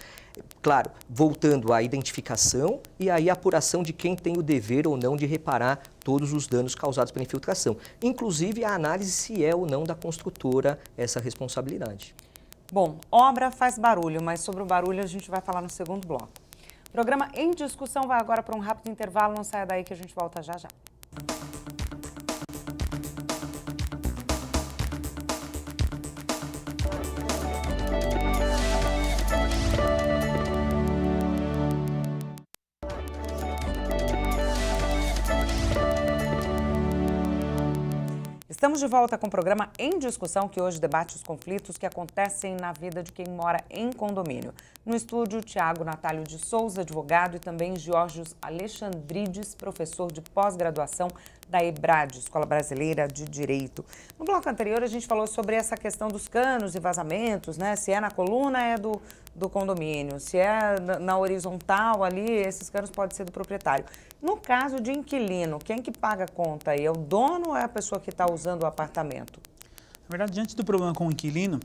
Claro, voltando à identificação e aí a apuração de quem tem o dever ou não de reparar todos os danos causados pela infiltração. Inclusive a análise se é ou não da construtora essa responsabilidade. Bom, obra faz barulho, mas sobre o barulho a gente vai falar no segundo bloco. O programa Em Discussão vai agora para um rápido intervalo, não saia daí que a gente volta já já. Estamos de volta com o programa Em Discussão, que hoje debate os conflitos que acontecem na vida de quem mora em condomínio. No estúdio, Tiago Natálio de Souza, advogado, e também Geórgios Alexandrides, professor de pós-graduação da EBRAD, Escola Brasileira de Direito. No bloco anterior, a gente falou sobre essa questão dos canos e vazamentos, né? Se é na coluna, é do condomínio. Se é na horizontal ali, esses canos podem ser do proprietário. No caso de inquilino, quem que paga a conta aí? É o dono ou é a pessoa que está usando o apartamento? Na verdade, diante do problema com o inquilino,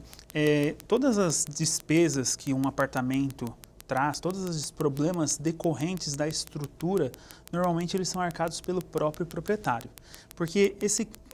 todas as despesas que um apartamento traz, todos os problemas decorrentes da estrutura, normalmente eles são arcados pelo próprio proprietário. Porque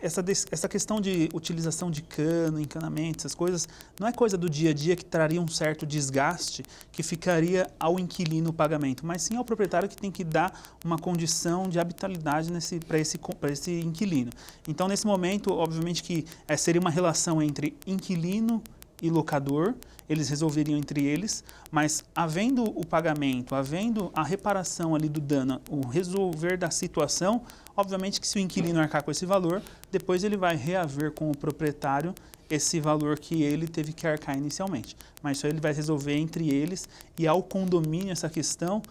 essa questão de utilização de cano, encanamento, essas coisas, não é coisa do dia a dia que traria um certo desgaste que ficaria ao inquilino o pagamento, mas sim ao proprietário que tem que dar uma condição de habitabilidade para esse inquilino. Então, nesse momento, obviamente que seria uma relação entre inquilino e locador, eles resolveriam entre eles, mas havendo o pagamento, havendo a reparação ali do dano, o resolver da situação, obviamente que se o inquilino arcar com esse valor, depois ele vai reaver com o proprietário esse valor que ele teve que arcar inicialmente. Mas isso aí ele vai resolver entre eles e ao condomínio essa questão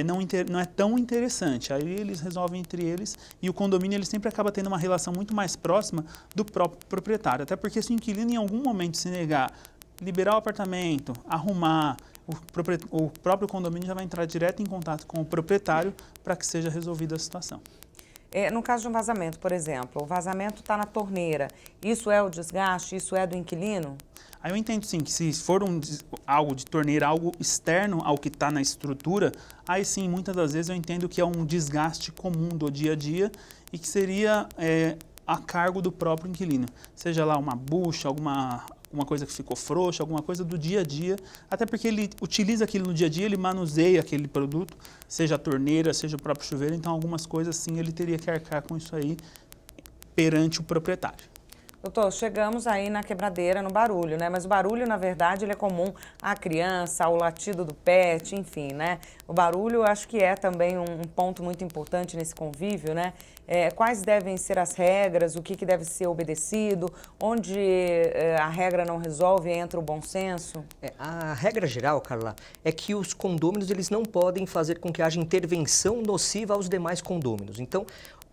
não é tão interessante. Aí eles resolvem entre eles e o condomínio ele sempre acaba tendo uma relação muito mais próxima do próprio proprietário. Até porque se o inquilino em algum momento se negar, liberar o apartamento, arrumar, o próprio condomínio já vai entrar direto em contato com o proprietário para que seja resolvida a situação. No caso de um vazamento, por exemplo, o vazamento está na torneira, isso é o desgaste, isso é do inquilino? Aí eu entendo sim que se for algo de torneira, algo externo ao que está na estrutura, aí sim, muitas das vezes eu entendo que é um desgaste comum do dia a dia e que seria a cargo do próprio inquilino. Seja lá uma bucha, alguma coisa que ficou frouxa, alguma coisa do dia a dia, até porque ele utiliza aquilo no dia a dia, ele manuseia aquele produto, seja a torneira, seja o próprio chuveiro, então algumas coisas sim ele teria que arcar com isso aí perante o proprietário. Doutor, chegamos aí na quebradeira, no barulho, né? Mas o barulho, na verdade, ele é comum à criança, ao latido do pet, enfim, né? O barulho, eu acho que é também um ponto muito importante nesse convívio, né? Quais devem ser as regras, o que deve ser obedecido, onde a regra não resolve, entra o bom senso? A regra geral, Carla, é que os condôminos eles não podem fazer com que haja intervenção nociva aos demais condôminos. Então,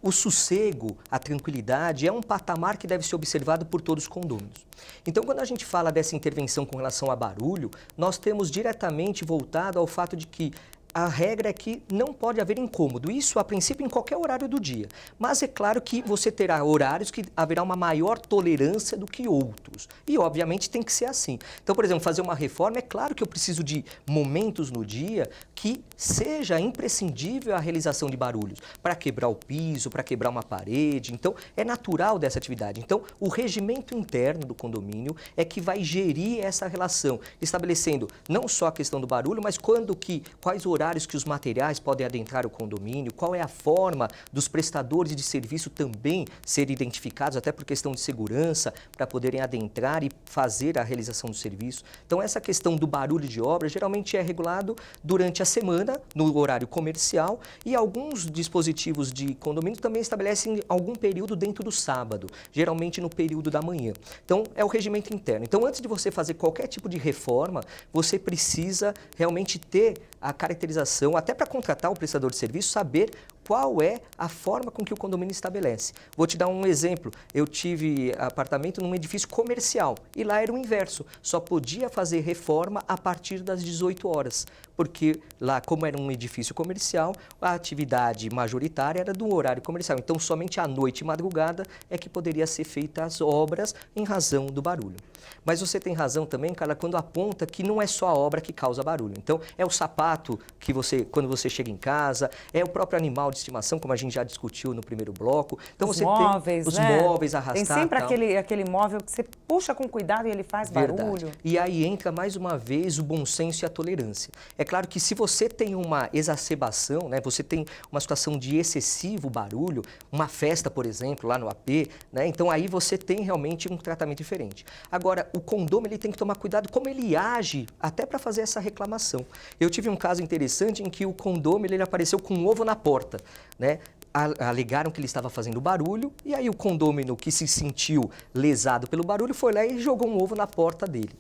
o sossego, a tranquilidade é um patamar que deve ser observado por todos os condôminos. Então, quando a gente fala dessa intervenção com relação a barulho, nós temos diretamente voltado ao fato de que a regra é que não pode haver incômodo, isso a princípio em qualquer horário do dia. Mas é claro que você terá horários que haverá uma maior tolerância do que outros. E obviamente tem que ser assim. Então, por exemplo, fazer uma reforma, é claro que eu preciso de momentos no dia que seja imprescindível a realização de barulhos, para quebrar o piso, para quebrar uma parede. Então, é natural dessa atividade. Então, o regimento interno do condomínio é que vai gerir essa relação, estabelecendo não só a questão do barulho, mas quais horários que os materiais podem adentrar o condomínio, qual é a forma dos prestadores de serviço também serem identificados, até por questão de segurança, para poderem adentrar e fazer a realização do serviço. Então, essa questão do barulho de obra geralmente é regulado durante a semana, no horário comercial, e alguns dispositivos de condomínio também estabelecem algum período dentro do sábado, geralmente no período da manhã. Então, é o regimento interno. Então, antes de você fazer qualquer tipo de reforma, você precisa realmente ter a caracterização, até para contratar o prestador de serviço, saber qual é a forma com que o condomínio estabelece. Vou te dar um exemplo. Eu tive apartamento num edifício comercial e lá era o inverso. Só podia fazer reforma a partir das 18 horas, porque lá, como era um edifício comercial, a atividade majoritária era do horário comercial. Então, somente à noite e madrugada é que poderia ser feita as obras em razão do barulho. Mas você tem razão também, Carla, quando aponta que não é só a obra que causa barulho. Então, é o sapato que quando você chega em casa, é o próprio animal de estimação, como a gente já discutiu no primeiro bloco. Então, os móveis, tem os né? móveis, arrastar. Tem sempre aquele móvel que você puxa com cuidado e ele faz barulho. E aí entra mais uma vez o bom senso e a tolerância. É claro que se você tem uma exacerbação, né, você tem uma situação de excessivo barulho, uma festa, por exemplo, lá no AP, né, então aí você tem realmente um tratamento diferente. Agora, o condomínio ele tem que tomar cuidado como ele age até para fazer essa reclamação. Eu tive um caso interessante em que o condomínio ele apareceu com um ovo na porta, né? Alegaram que ele estava fazendo barulho e aí o condômino que se sentiu lesado pelo barulho foi lá e jogou um ovo na porta dele.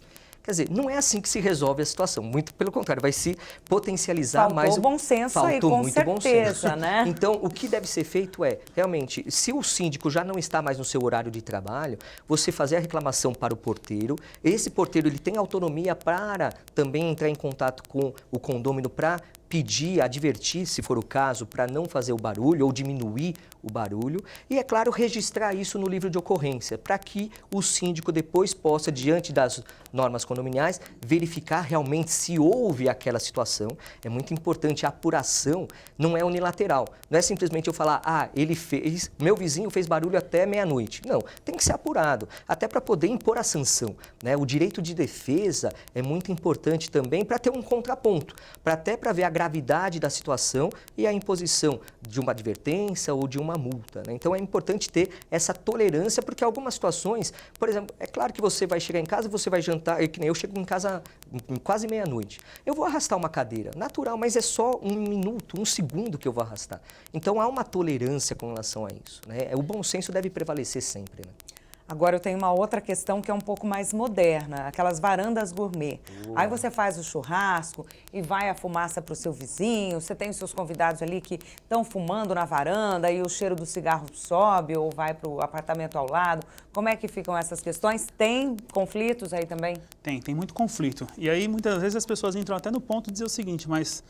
Quer dizer, não é assim que se resolve a situação, muito pelo contrário, vai se potencializar mais... Faltou bom senso aí, com certeza, né? Então, o que deve ser feito é, realmente, se o síndico já não está mais no seu horário de trabalho, você fazer a reclamação para o porteiro, esse porteiro ele tem autonomia para também entrar em contato com o condômino para pedir, advertir, se for o caso, para não fazer o barulho ou diminuir o barulho. E, é claro, registrar isso no livro de ocorrência, para que o síndico depois possa, diante das normas condominiais, verificar realmente se houve aquela situação. É muito importante, a apuração não é unilateral. Não é simplesmente eu falar, meu vizinho fez barulho até meia-noite. Não, tem que ser apurado, até para poder impor a sanção, né? O direito de defesa é muito importante também para ter um contraponto, para ver a gravidade da situação e a imposição de uma advertência ou de uma multa, né? Então é importante ter essa tolerância, porque algumas situações, por exemplo, é claro que você vai chegar em casa, você vai jantar, que nem eu chego em casa em quase meia-noite. Eu vou arrastar uma cadeira, natural, mas é só 1 minuto, 1 segundo que eu vou arrastar. Então há uma tolerância com relação a isso, né? O bom senso deve prevalecer sempre, né? Agora eu tenho uma outra questão que é um pouco mais moderna, aquelas varandas gourmet. Aí você faz o churrasco e vai a fumaça para o seu vizinho, você tem os seus convidados ali que estão fumando na varanda e o cheiro do cigarro sobe ou vai para o apartamento ao lado. Como é que ficam essas questões? Tem conflitos aí também? Tem muito conflito. E aí muitas vezes as pessoas entram até no ponto de dizer o seguinte, mas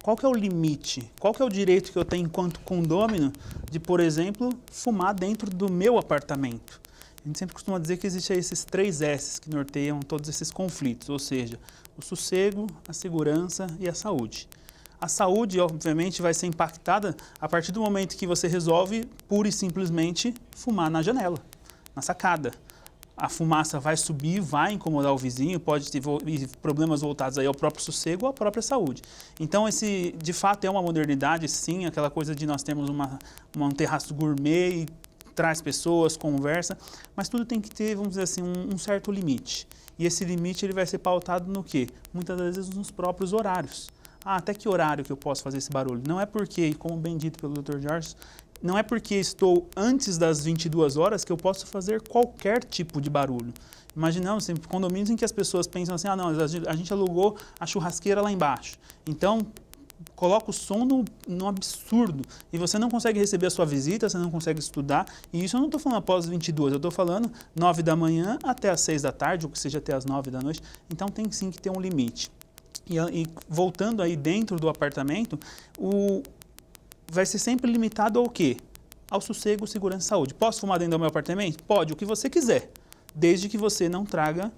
qual que é o limite? Qual que é o direito que eu tenho enquanto condômino de, por exemplo, fumar dentro do meu apartamento? A gente sempre costuma dizer que existem esses 3 S's que norteiam todos esses conflitos, ou seja, o sossego, a segurança e a saúde. A saúde, obviamente, vai ser impactada a partir do momento que você resolve, pura e simplesmente, fumar na janela, na sacada. A fumaça vai subir, vai incomodar o vizinho, pode ter problemas voltados aí ao próprio sossego ou à própria saúde. Então, esse, de fato, é uma modernidade, sim, aquela coisa de nós termos um terraço gourmet e traz pessoas, conversa, mas tudo tem que ter, vamos dizer assim, um certo limite. E esse limite ele vai ser pautado no quê? Muitas das vezes nos próprios horários. Até que horário que eu posso fazer esse barulho? Não é porque, como bem dito pelo Dr. Jorge, não é porque estou antes das 22 horas que eu posso fazer qualquer tipo de barulho. Imaginamos sempre condomínios em que as pessoas pensam assim, não, a gente alugou a churrasqueira lá embaixo, então coloca o som no absurdo e você não consegue receber a sua visita, você não consegue estudar, e isso eu não estou falando após 22, eu estou falando 9 da manhã até as 6 da tarde, ou que seja até as 9 da noite, então tem sim que ter um limite. E voltando aí dentro do apartamento, vai ser sempre limitado ao quê? Ao sossego, segurança e saúde. Posso fumar dentro do meu apartamento? Pode, o que você quiser, desde que você não traga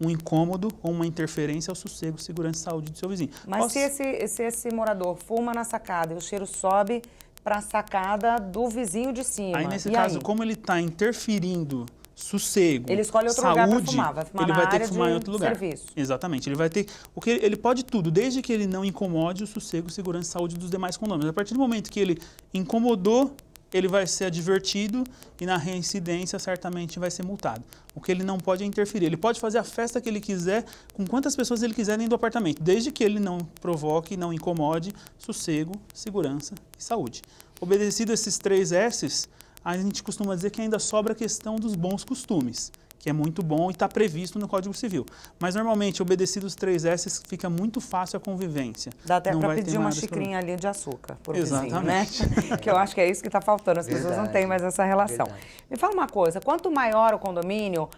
um incômodo ou uma interferência ao sossego, segurança e saúde do seu vizinho. Mas se esse morador fuma na sacada e o cheiro sobe para a sacada do vizinho de cima, aí nesse caso, como ele está interferindo sossego, ele escolhe outro saúde, lugar para fumar, vai fumar ele na vai ter área que fumar de em outro lugar. Serviço. Exatamente, ele vai ter, porque ele pode tudo, desde que ele não incomode o sossego, segurança e saúde dos demais condôminos. A partir do momento que ele incomodou, ele vai ser advertido e na reincidência certamente vai ser multado. O que ele não pode é interferir. Ele pode fazer a festa que ele quiser, com quantas pessoas ele quiser dentro do apartamento, desde que ele não provoque, não incomode sossego, segurança e saúde. Obedecido esses 3 S's, a gente costuma dizer que ainda sobra a questão dos bons costumes, que é muito bom e está previsto no Código Civil. Mas, normalmente, obedecidos os 3 S's, fica muito fácil a convivência. Dá até para pedir uma xicrinha ali de açúcar por Exatamente. Vizinho, né? Que eu acho que é isso que está faltando, as pessoas não têm mais essa relação. Me fala uma coisa, quanto maior o condomínio,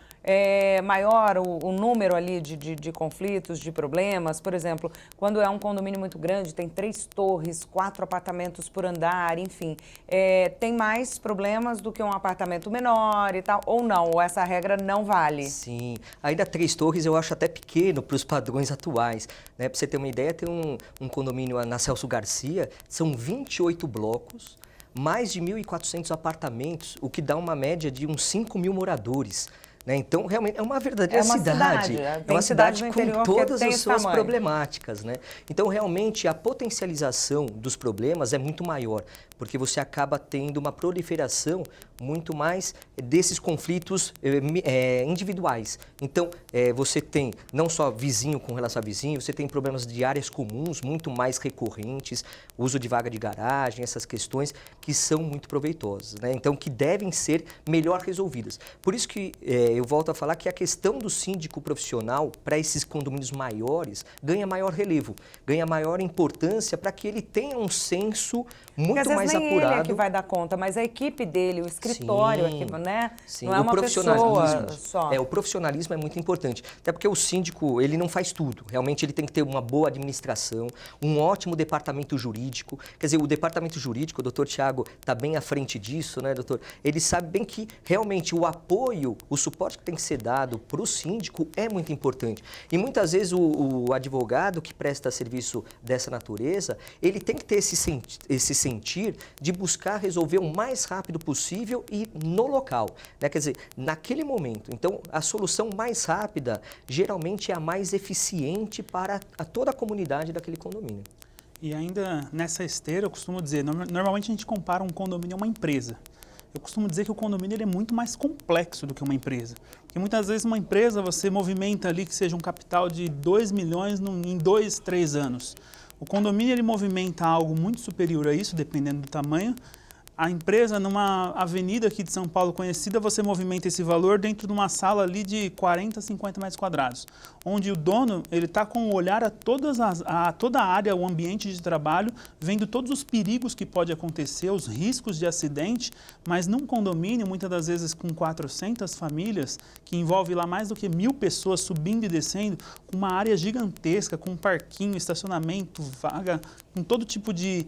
maior o número ali de conflitos, de problemas. Por exemplo, quando é um condomínio muito grande, tem 3 torres, 4 apartamentos por andar, enfim, tem mais problemas do que um apartamento menor e tal, ou não? Ou essa regra não vale? Sim, ainda 3 torres eu acho até pequeno para os padrões atuais, né? Para você ter uma ideia, tem um condomínio na Celso Garcia, são 28 blocos, mais de 1.400 apartamentos, o que dá uma média de uns 5.000 moradores. Né? Então, realmente, é uma verdadeira cidade. É uma cidade com todas as suas problemáticas. Né? Então, realmente, a potencialização dos problemas é muito maior, porque você acaba tendo uma proliferação muito mais desses conflitos individuais. Então, você tem não só vizinho com relação a vizinho, você tem problemas de áreas comuns muito mais recorrentes, uso de vaga de garagem, essas questões que são muito proveitosas, né? Então, que devem ser melhor resolvidas. Por isso que eu volto a falar que a questão do síndico profissional para esses condomínios maiores ganha maior relevo, ganha maior importância para que ele tenha um senso muito mais nem ele é apurado. que vai dar conta, mas a equipe dele, o escritório, Sim, né? Sim, Não é o uma profissionalismo, pessoa só. o profissionalismo é muito importante. Até porque o síndico, ele não faz tudo. Realmente ele tem que ter uma boa administração, um ótimo departamento jurídico. Quer dizer, o departamento jurídico, o doutor Tiago está bem à frente disso, né, doutor? Ele sabe bem que realmente o apoio, o suporte que tem que ser dado para o síndico é muito importante. E muitas vezes o advogado que presta serviço dessa natureza, ele tem que ter esse sentir de buscar resolver o mais rápido possível e no local, né? Quer dizer, naquele momento. Então, a solução mais rápida geralmente é a mais eficiente para toda a comunidade daquele condomínio. E ainda nessa esteira, eu costumo dizer, normalmente a gente compara um condomínio a uma empresa. Eu costumo dizer que o condomínio ele é muito mais complexo do que uma empresa. Porque muitas vezes uma empresa você movimenta ali que seja um capital de 2 milhões em 2, 3 anos. O condomínio ele movimenta algo muito superior a isso, dependendo do tamanho. A empresa, numa avenida aqui de São Paulo conhecida, você movimenta esse valor dentro de uma sala ali de 40, 50 metros quadrados, onde o dono ele está com o olhar a toda a área, o ambiente de trabalho, vendo todos os perigos que pode acontecer, os riscos de acidente, mas num condomínio, muitas das vezes com 400 famílias, que envolve lá mais do que 1.000 pessoas subindo e descendo, com uma área gigantesca, com parquinho, estacionamento, vaga, com todo tipo de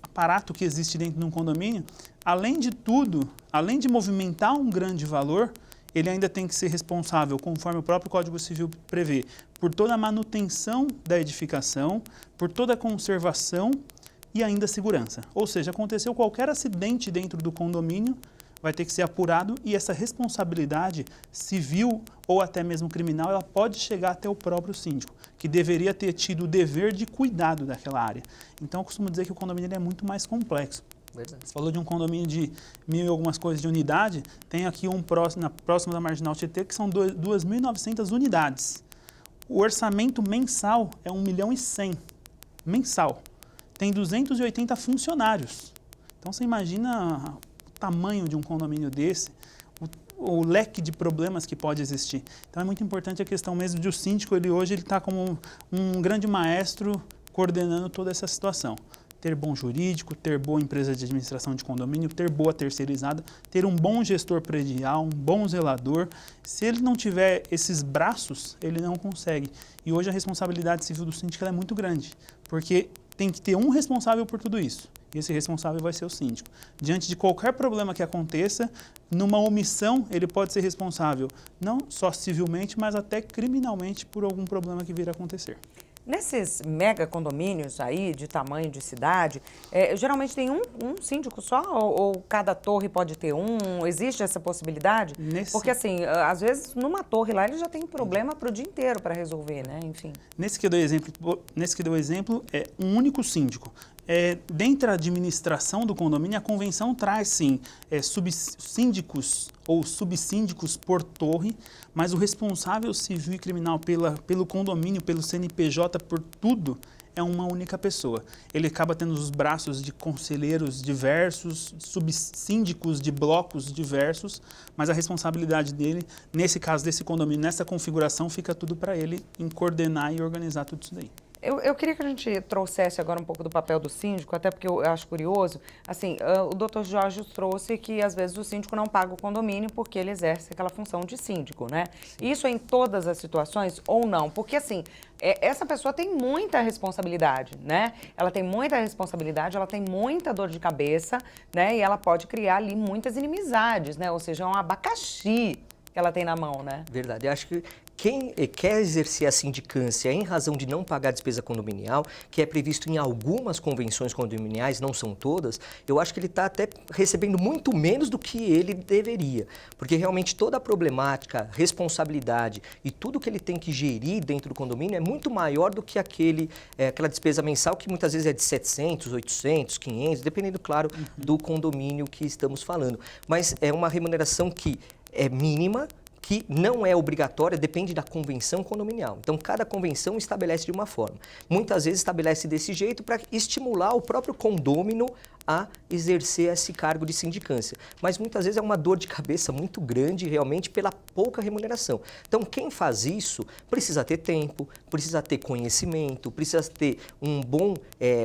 aparato que existe dentro de um condomínio, além de tudo, além de movimentar um grande valor, ele ainda tem que ser responsável, conforme o próprio Código Civil prevê, por toda a manutenção da edificação, por toda a conservação e ainda segurança. Ou seja, aconteceu qualquer acidente dentro do condomínio, vai ter que ser apurado e essa responsabilidade civil ou até mesmo criminal, ela pode chegar até o próprio síndico, que deveria ter tido o dever de cuidado daquela área. Então, eu costumo dizer que o condomínio é muito mais complexo. Verdade. Você falou de um condomínio de 1.000 e algumas coisas de unidade, tem aqui um próximo da Marginal Tietê, que são 2.900 unidades. O orçamento mensal é 1.100.000, mensal. Tem 280 funcionários. Então, você imagina tamanho de um condomínio desse, o leque de problemas que pode existir. Então é muito importante a questão mesmo de o síndico, ele hoje está como um grande maestro coordenando toda essa situação. Ter bom jurídico, ter boa empresa de administração de condomínio, ter boa terceirizada, ter um bom gestor predial, um bom zelador. Se ele não tiver esses braços, ele não consegue. E hoje a responsabilidade civil do síndico é muito grande, porque tem que ter um responsável por tudo isso. E esse responsável vai ser o síndico. Diante de qualquer problema que aconteça, numa omissão, ele pode ser responsável, não só civilmente, mas até criminalmente por algum problema que vir a acontecer. Nesses mega condomínios aí, de tamanho de cidade, geralmente tem um síndico só? Ou cada torre pode ter um? Existe essa possibilidade? Porque assim, às vezes numa torre lá ele já tem problema para o dia inteiro para resolver, né? Enfim. Nesse que eu dei o exemplo, é um único síndico. Dentro da administração do condomínio, a convenção traz, sim, subsíndicos ou subsíndicos por torre, mas o responsável civil e criminal pelo condomínio, pelo CNPJ, por tudo, é uma única pessoa. Ele acaba tendo os braços de conselheiros diversos, subsíndicos de blocos diversos, mas a responsabilidade dele, nesse caso desse condomínio, nessa configuração, fica tudo para ele em coordenar e organizar tudo isso daí. Eu queria que a gente trouxesse agora um pouco do papel do síndico, até porque eu acho curioso. Assim, o doutor Jorge trouxe que, às vezes, o síndico não paga o condomínio porque ele exerce aquela função de síndico, né? Isso é em todas as situações ou não? Porque, assim, essa pessoa tem muita responsabilidade, né? Ela tem muita responsabilidade, ela tem muita dor de cabeça, né? E ela pode criar ali muitas inimizades, né? Ou seja, é um abacaxi que ela tem na mão, né? Verdade. Eu acho que quem quer exercer a sindicância em razão de não pagar a despesa condominial, que é previsto em algumas convenções condominiais, não são todas, eu acho que ele está até recebendo muito menos do que ele deveria. Porque realmente toda a problemática, responsabilidade e tudo que ele tem que gerir dentro do condomínio é muito maior do que aquela despesa mensal que muitas vezes é de 700, 800, 500, dependendo, claro, do condomínio que estamos falando. Mas é uma remuneração que é mínima, que não é obrigatória, depende da convenção condominial. Então, cada convenção estabelece de uma forma. Muitas vezes estabelece desse jeito para estimular o próprio condômino a exercer esse cargo de sindicância. Mas muitas vezes é uma dor de cabeça muito grande realmente pela pouca remuneração. Então quem faz isso precisa ter tempo, precisa ter conhecimento, precisa ter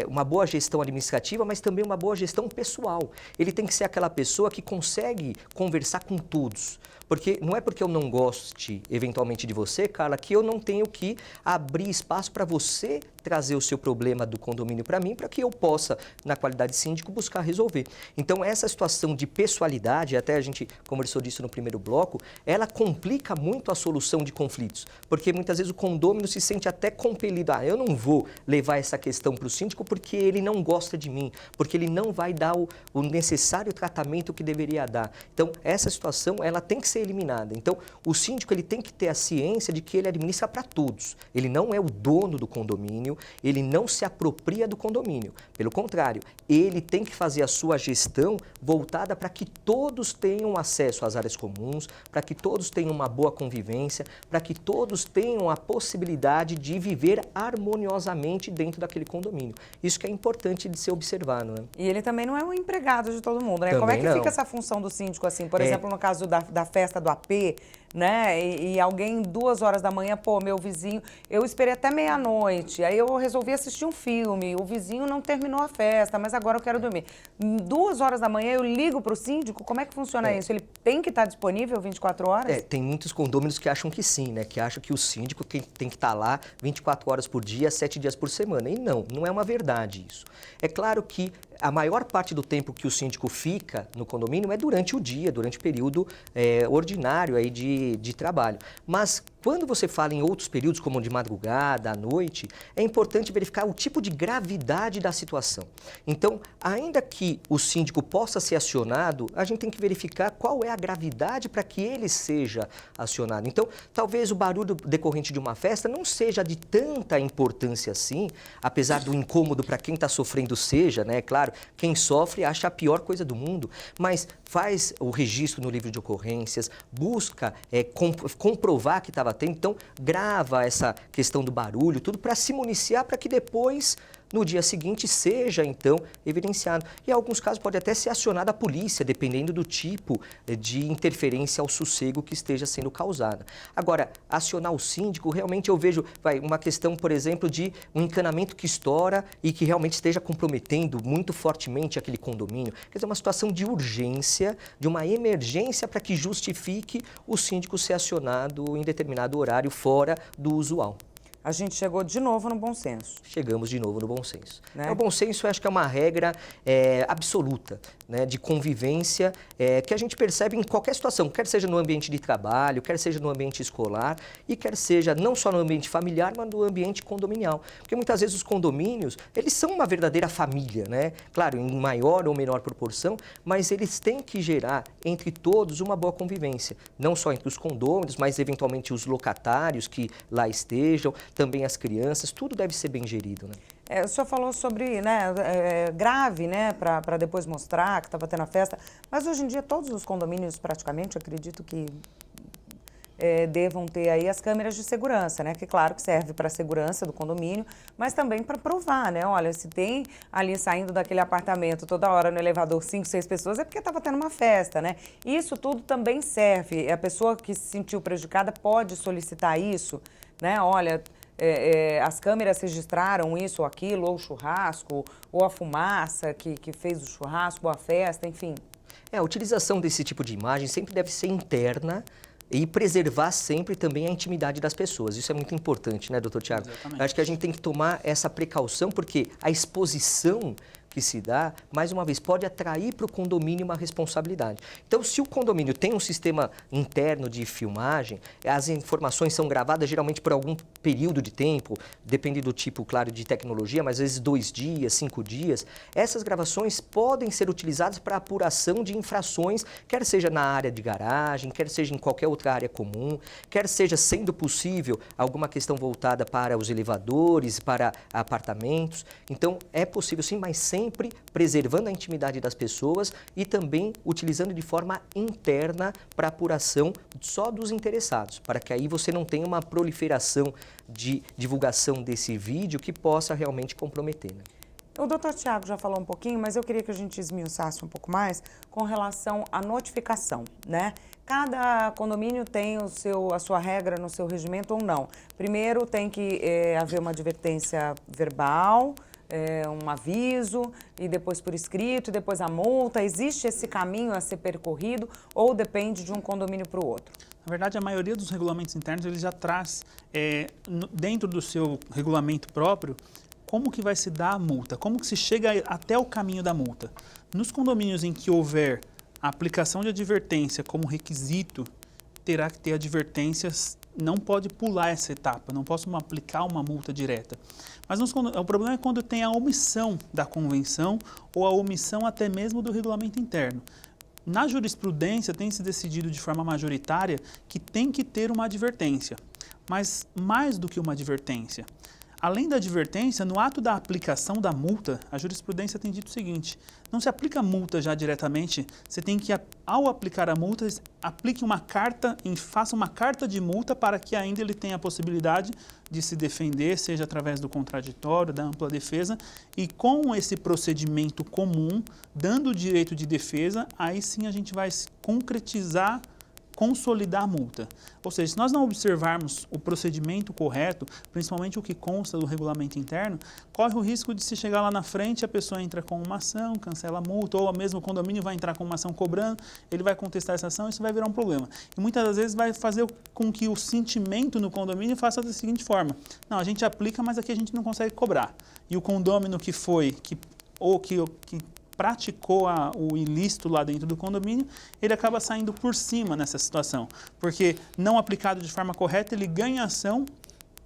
uma boa gestão administrativa, mas também uma boa gestão pessoal. Ele tem que ser aquela pessoa que consegue conversar com todos. Porque não é porque eu não goste, eventualmente, de você, Carla, que eu não tenho que abrir espaço para você trazer o seu problema do condomínio para mim, para que eu possa, na qualidade de síndico, buscar resolver. Então, essa situação de pessoalidade, até a gente conversou disso no primeiro bloco, ela complica muito a solução de conflitos. Porque muitas vezes o condômino se sente até compelido, eu não vou levar essa questão para o síndico porque ele não gosta de mim, porque ele não vai dar o necessário tratamento que deveria dar. Então, essa situação, ela tem que ser eliminada. Então, o síndico ele tem que ter a ciência de que ele administra para todos. Ele não é o dono do condomínio, ele não se apropria do condomínio. Pelo contrário, ele tem que fazer a sua gestão voltada para que todos tenham acesso às áreas comuns, para que todos tenham uma boa convivência, para que todos tenham a possibilidade de viver harmoniosamente dentro daquele condomínio. Isso que é importante de ser observado, né? E ele também não é um empregado de todo mundo, né? Também Como é que não. fica essa função do síndico, assim? Por exemplo, no caso da festa do AP, né? E alguém, 2 horas da manhã, pô, meu vizinho, eu esperei até meia-noite, aí eu resolvi assistir um filme, o vizinho não terminou a festa, mas agora eu quero dormir. 2 horas da manhã eu ligo para o síndico, como é que funciona isso? Ele tem que estar disponível 24 horas? Tem muitos condôminos que acham que sim, né? Que acham que o síndico tem que estar lá 24 horas por dia, 7 dias por semana. E não é uma verdade isso. É claro que a maior parte do tempo que o síndico fica no condomínio é durante o dia, durante o período ordinário aí de trabalho. Mas quando você fala em outros períodos, como de madrugada, à noite, é importante verificar o tipo de gravidade da situação. Então, ainda que o síndico possa ser acionado, a gente tem que verificar qual é a gravidade para que ele seja acionado. Então, talvez o barulho decorrente de uma festa não seja de tanta importância assim, apesar do incômodo para quem está sofrendo seja, né? Claro, quem sofre acha a pior coisa do mundo, mas faz o registro no livro de ocorrências, busca comprovar que estava tendo, então grava essa questão do barulho, tudo para se municiar para que depois, no dia seguinte, seja então evidenciado. E em alguns casos pode até ser acionada a polícia, dependendo do tipo de interferência ao sossego que esteja sendo causada. Agora, acionar o síndico, realmente eu vejo uma questão, por exemplo, de um encanamento que estoura e que realmente esteja comprometendo muito fortemente aquele condomínio. Quer dizer, uma situação de urgência, de uma emergência para que justifique o síndico ser acionado em determinado horário fora do usual. A gente chegou de novo no bom senso. Chegamos de novo no bom senso. Né? O bom senso eu acho que é uma regra absoluta, né, de convivência que a gente percebe em qualquer situação, quer seja no ambiente de trabalho, quer seja no ambiente escolar e quer seja não só no ambiente familiar, mas no ambiente condominial. Porque muitas vezes os condomínios, eles são uma verdadeira família, né? Claro, em maior ou menor proporção, mas eles têm que gerar entre todos uma boa convivência. Não só entre os condôminos, mas eventualmente os locatários que lá estejam, também as crianças, tudo deve ser bem gerido, né? O senhor falou sobre, grave, né, para depois mostrar que estava tendo a festa, mas hoje em dia todos os condomínios praticamente, acredito que devam ter aí as câmeras de segurança, né, que claro que serve para a segurança do condomínio, mas também para provar, né, olha, se tem ali saindo daquele apartamento toda hora no elevador 5, 6 pessoas, é porque estava tendo uma festa, né, isso tudo também serve, a pessoa que se sentiu prejudicada pode solicitar isso, né, olha, as câmeras registraram isso ou aquilo, ou o churrasco, ou a fumaça que fez o churrasco, ou a festa, enfim. A utilização desse tipo de imagem sempre deve ser interna e preservar sempre também a intimidade das pessoas. Isso é muito importante, né, doutor Tiago? Acho que a gente tem que tomar essa precaução, porque a exposição que se dá, mais uma vez, pode atrair para o condomínio uma responsabilidade. Então, se o condomínio tem um sistema interno de filmagem, as informações são gravadas geralmente por algum período de tempo, depende do tipo, claro, de tecnologia, mas às vezes 2 dias, 5 dias, essas gravações podem ser utilizadas para apuração de infrações, quer seja na área de garagem, quer seja em qualquer outra área comum, quer seja, sendo possível, alguma questão voltada para os elevadores, para apartamentos. Então, é possível sim, mas sempre sempre preservando a intimidade das pessoas e também utilizando de forma interna para apuração só dos interessados, para que aí você não tenha uma proliferação de divulgação desse vídeo que possa realmente comprometer, né? O doutor Tiago já falou um pouquinho, mas eu queria que a gente esmiuçasse um pouco mais com relação à notificação, né? Cada condomínio tem a sua regra no seu regimento ou não. Primeiro tem que haver uma advertência verbal, um aviso, e depois por escrito, e depois a multa. Existe esse caminho a ser percorrido ou depende de um condomínio para o outro? Na verdade, a maioria dos regulamentos internos ele já traz dentro do seu regulamento próprio como que vai se dar a multa, como que se chega até o caminho da multa. Nos condomínios em que houver a aplicação de advertência como requisito, terá que ter advertências, não pode pular essa etapa, não posso aplicar uma multa direta. Mas o problema é quando tem a omissão da convenção ou a omissão até mesmo do regulamento interno. Na jurisprudência tem se decidido de forma majoritária que tem que ter uma advertência, mas mais do que uma advertência. Além da advertência, no ato da aplicação da multa, a jurisprudência tem dito o seguinte: não se aplica multa já diretamente, você tem que, ao aplicar a multa, aplique uma carta, faça uma carta de multa para que ainda ele tenha a possibilidade de se defender, seja através do contraditório, da ampla defesa, e com esse procedimento comum, dando o direito de defesa, aí sim a gente vai concretizar, consolidar a multa. Ou seja, se nós não observarmos o procedimento correto, principalmente o que consta do regulamento interno, corre o risco de se chegar lá na frente, a pessoa entra com uma ação, cancela a multa, ou mesmo o condomínio vai entrar com uma ação cobrando, ele vai contestar essa ação, isso vai virar um problema. E muitas das vezes vai fazer com que o sentimento no condomínio faça da seguinte forma: não, a gente aplica, mas aqui a gente não consegue cobrar. E o condômino que praticou o ilícito lá dentro do condomínio, ele acaba saindo por cima nessa situação, porque não aplicado de forma correta, ele ganha ação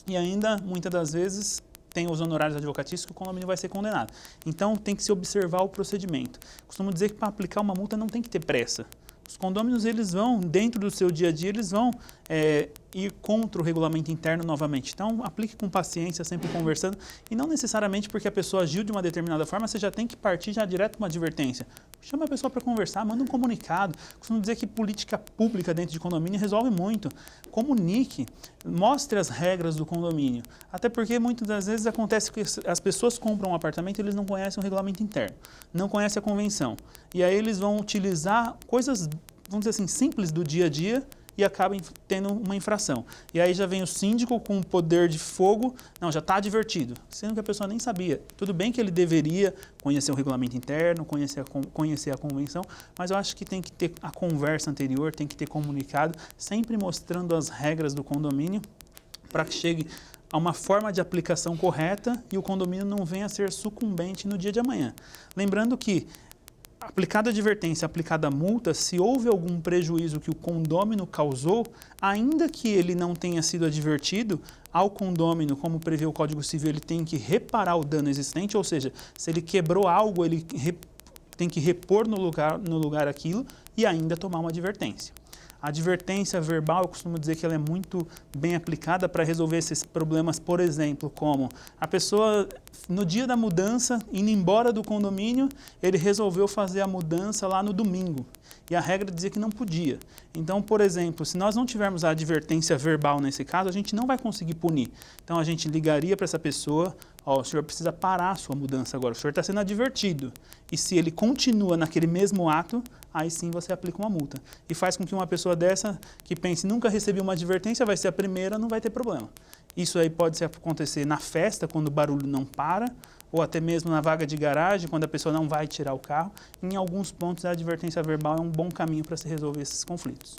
e ainda, muitas das vezes, tem os honorários advocatícios que o condomínio vai ser condenado. Então, tem que se observar o procedimento. Costumo dizer que para aplicar uma multa não tem que ter pressa. Os condôminos, eles vão, dentro do seu dia a dia, eles vão ir contra o regulamento interno novamente. Então, aplique com paciência, sempre conversando, e não necessariamente porque a pessoa agiu de uma determinada forma, você já tem que partir já direto para uma advertência. Chama a pessoa para conversar, manda um comunicado. Costumo dizer que política pública dentro de condomínio resolve muito. Comunique, mostre as regras do condomínio. Até porque muitas das vezes acontece que as pessoas compram um apartamento e eles não conhecem o regulamento interno, não conhecem a convenção. E aí eles vão utilizar coisas, vamos dizer assim, simples do dia a dia, e acabam tendo uma infração. E aí já vem o síndico com o poder de fogo, não, já está advertido, sendo que a pessoa nem sabia. Tudo bem que ele deveria conhecer o regulamento interno, conhecer a convenção, mas eu acho que tem que ter a conversa anterior, tem que ter comunicado, sempre mostrando as regras do condomínio, para que chegue a uma forma de aplicação correta e o condomínio não venha a ser sucumbente no dia de amanhã. Lembrando que, aplicada a advertência, aplicada a multa, se houve algum prejuízo que o condômino causou, ainda que ele não tenha sido advertido, ao condômino, como prevê o Código Civil, ele tem que reparar o dano existente, ou seja, se ele quebrou algo, ele tem que repor no lugar aquilo e ainda tomar uma advertência. A advertência verbal, eu costumo dizer que ela é muito bem aplicada para resolver esses problemas, por exemplo, como a pessoa, no dia da mudança, indo embora do condomínio, ele resolveu fazer a mudança lá no domingo. E a regra dizia que não podia. Então, por exemplo, se nós não tivermos a advertência verbal nesse caso, a gente não vai conseguir punir. Então, a gente ligaria para essa pessoa: ó, o senhor precisa parar a sua mudança agora, o senhor está sendo advertido. E se ele continua naquele mesmo ato, aí sim você aplica uma multa. E faz com que uma pessoa dessa, que pense, nunca recebi uma advertência, vai ser a primeira, não vai ter problema. Isso aí pode acontecer na festa, quando o barulho não para, ou até mesmo na vaga de garagem, quando a pessoa não vai tirar o carro. Em alguns pontos, a advertência verbal é um bom caminho para se resolver esses conflitos.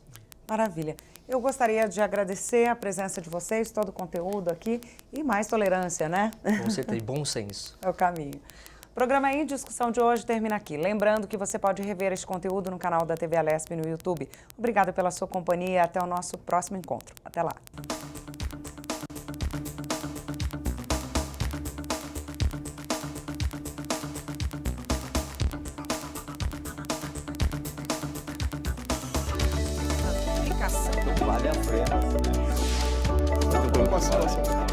Maravilha. Eu gostaria de agradecer a presença de vocês, todo o conteúdo aqui e mais tolerância, né? Com certeza, e bom senso. É o caminho. O programa Em Discussão de hoje termina aqui. Lembrando que você pode rever este conteúdo no canal da TV Alesp no YouTube. Obrigada pela sua companhia e até o nosso próximo encontro. Até lá. Vale a pena. Vamos passar.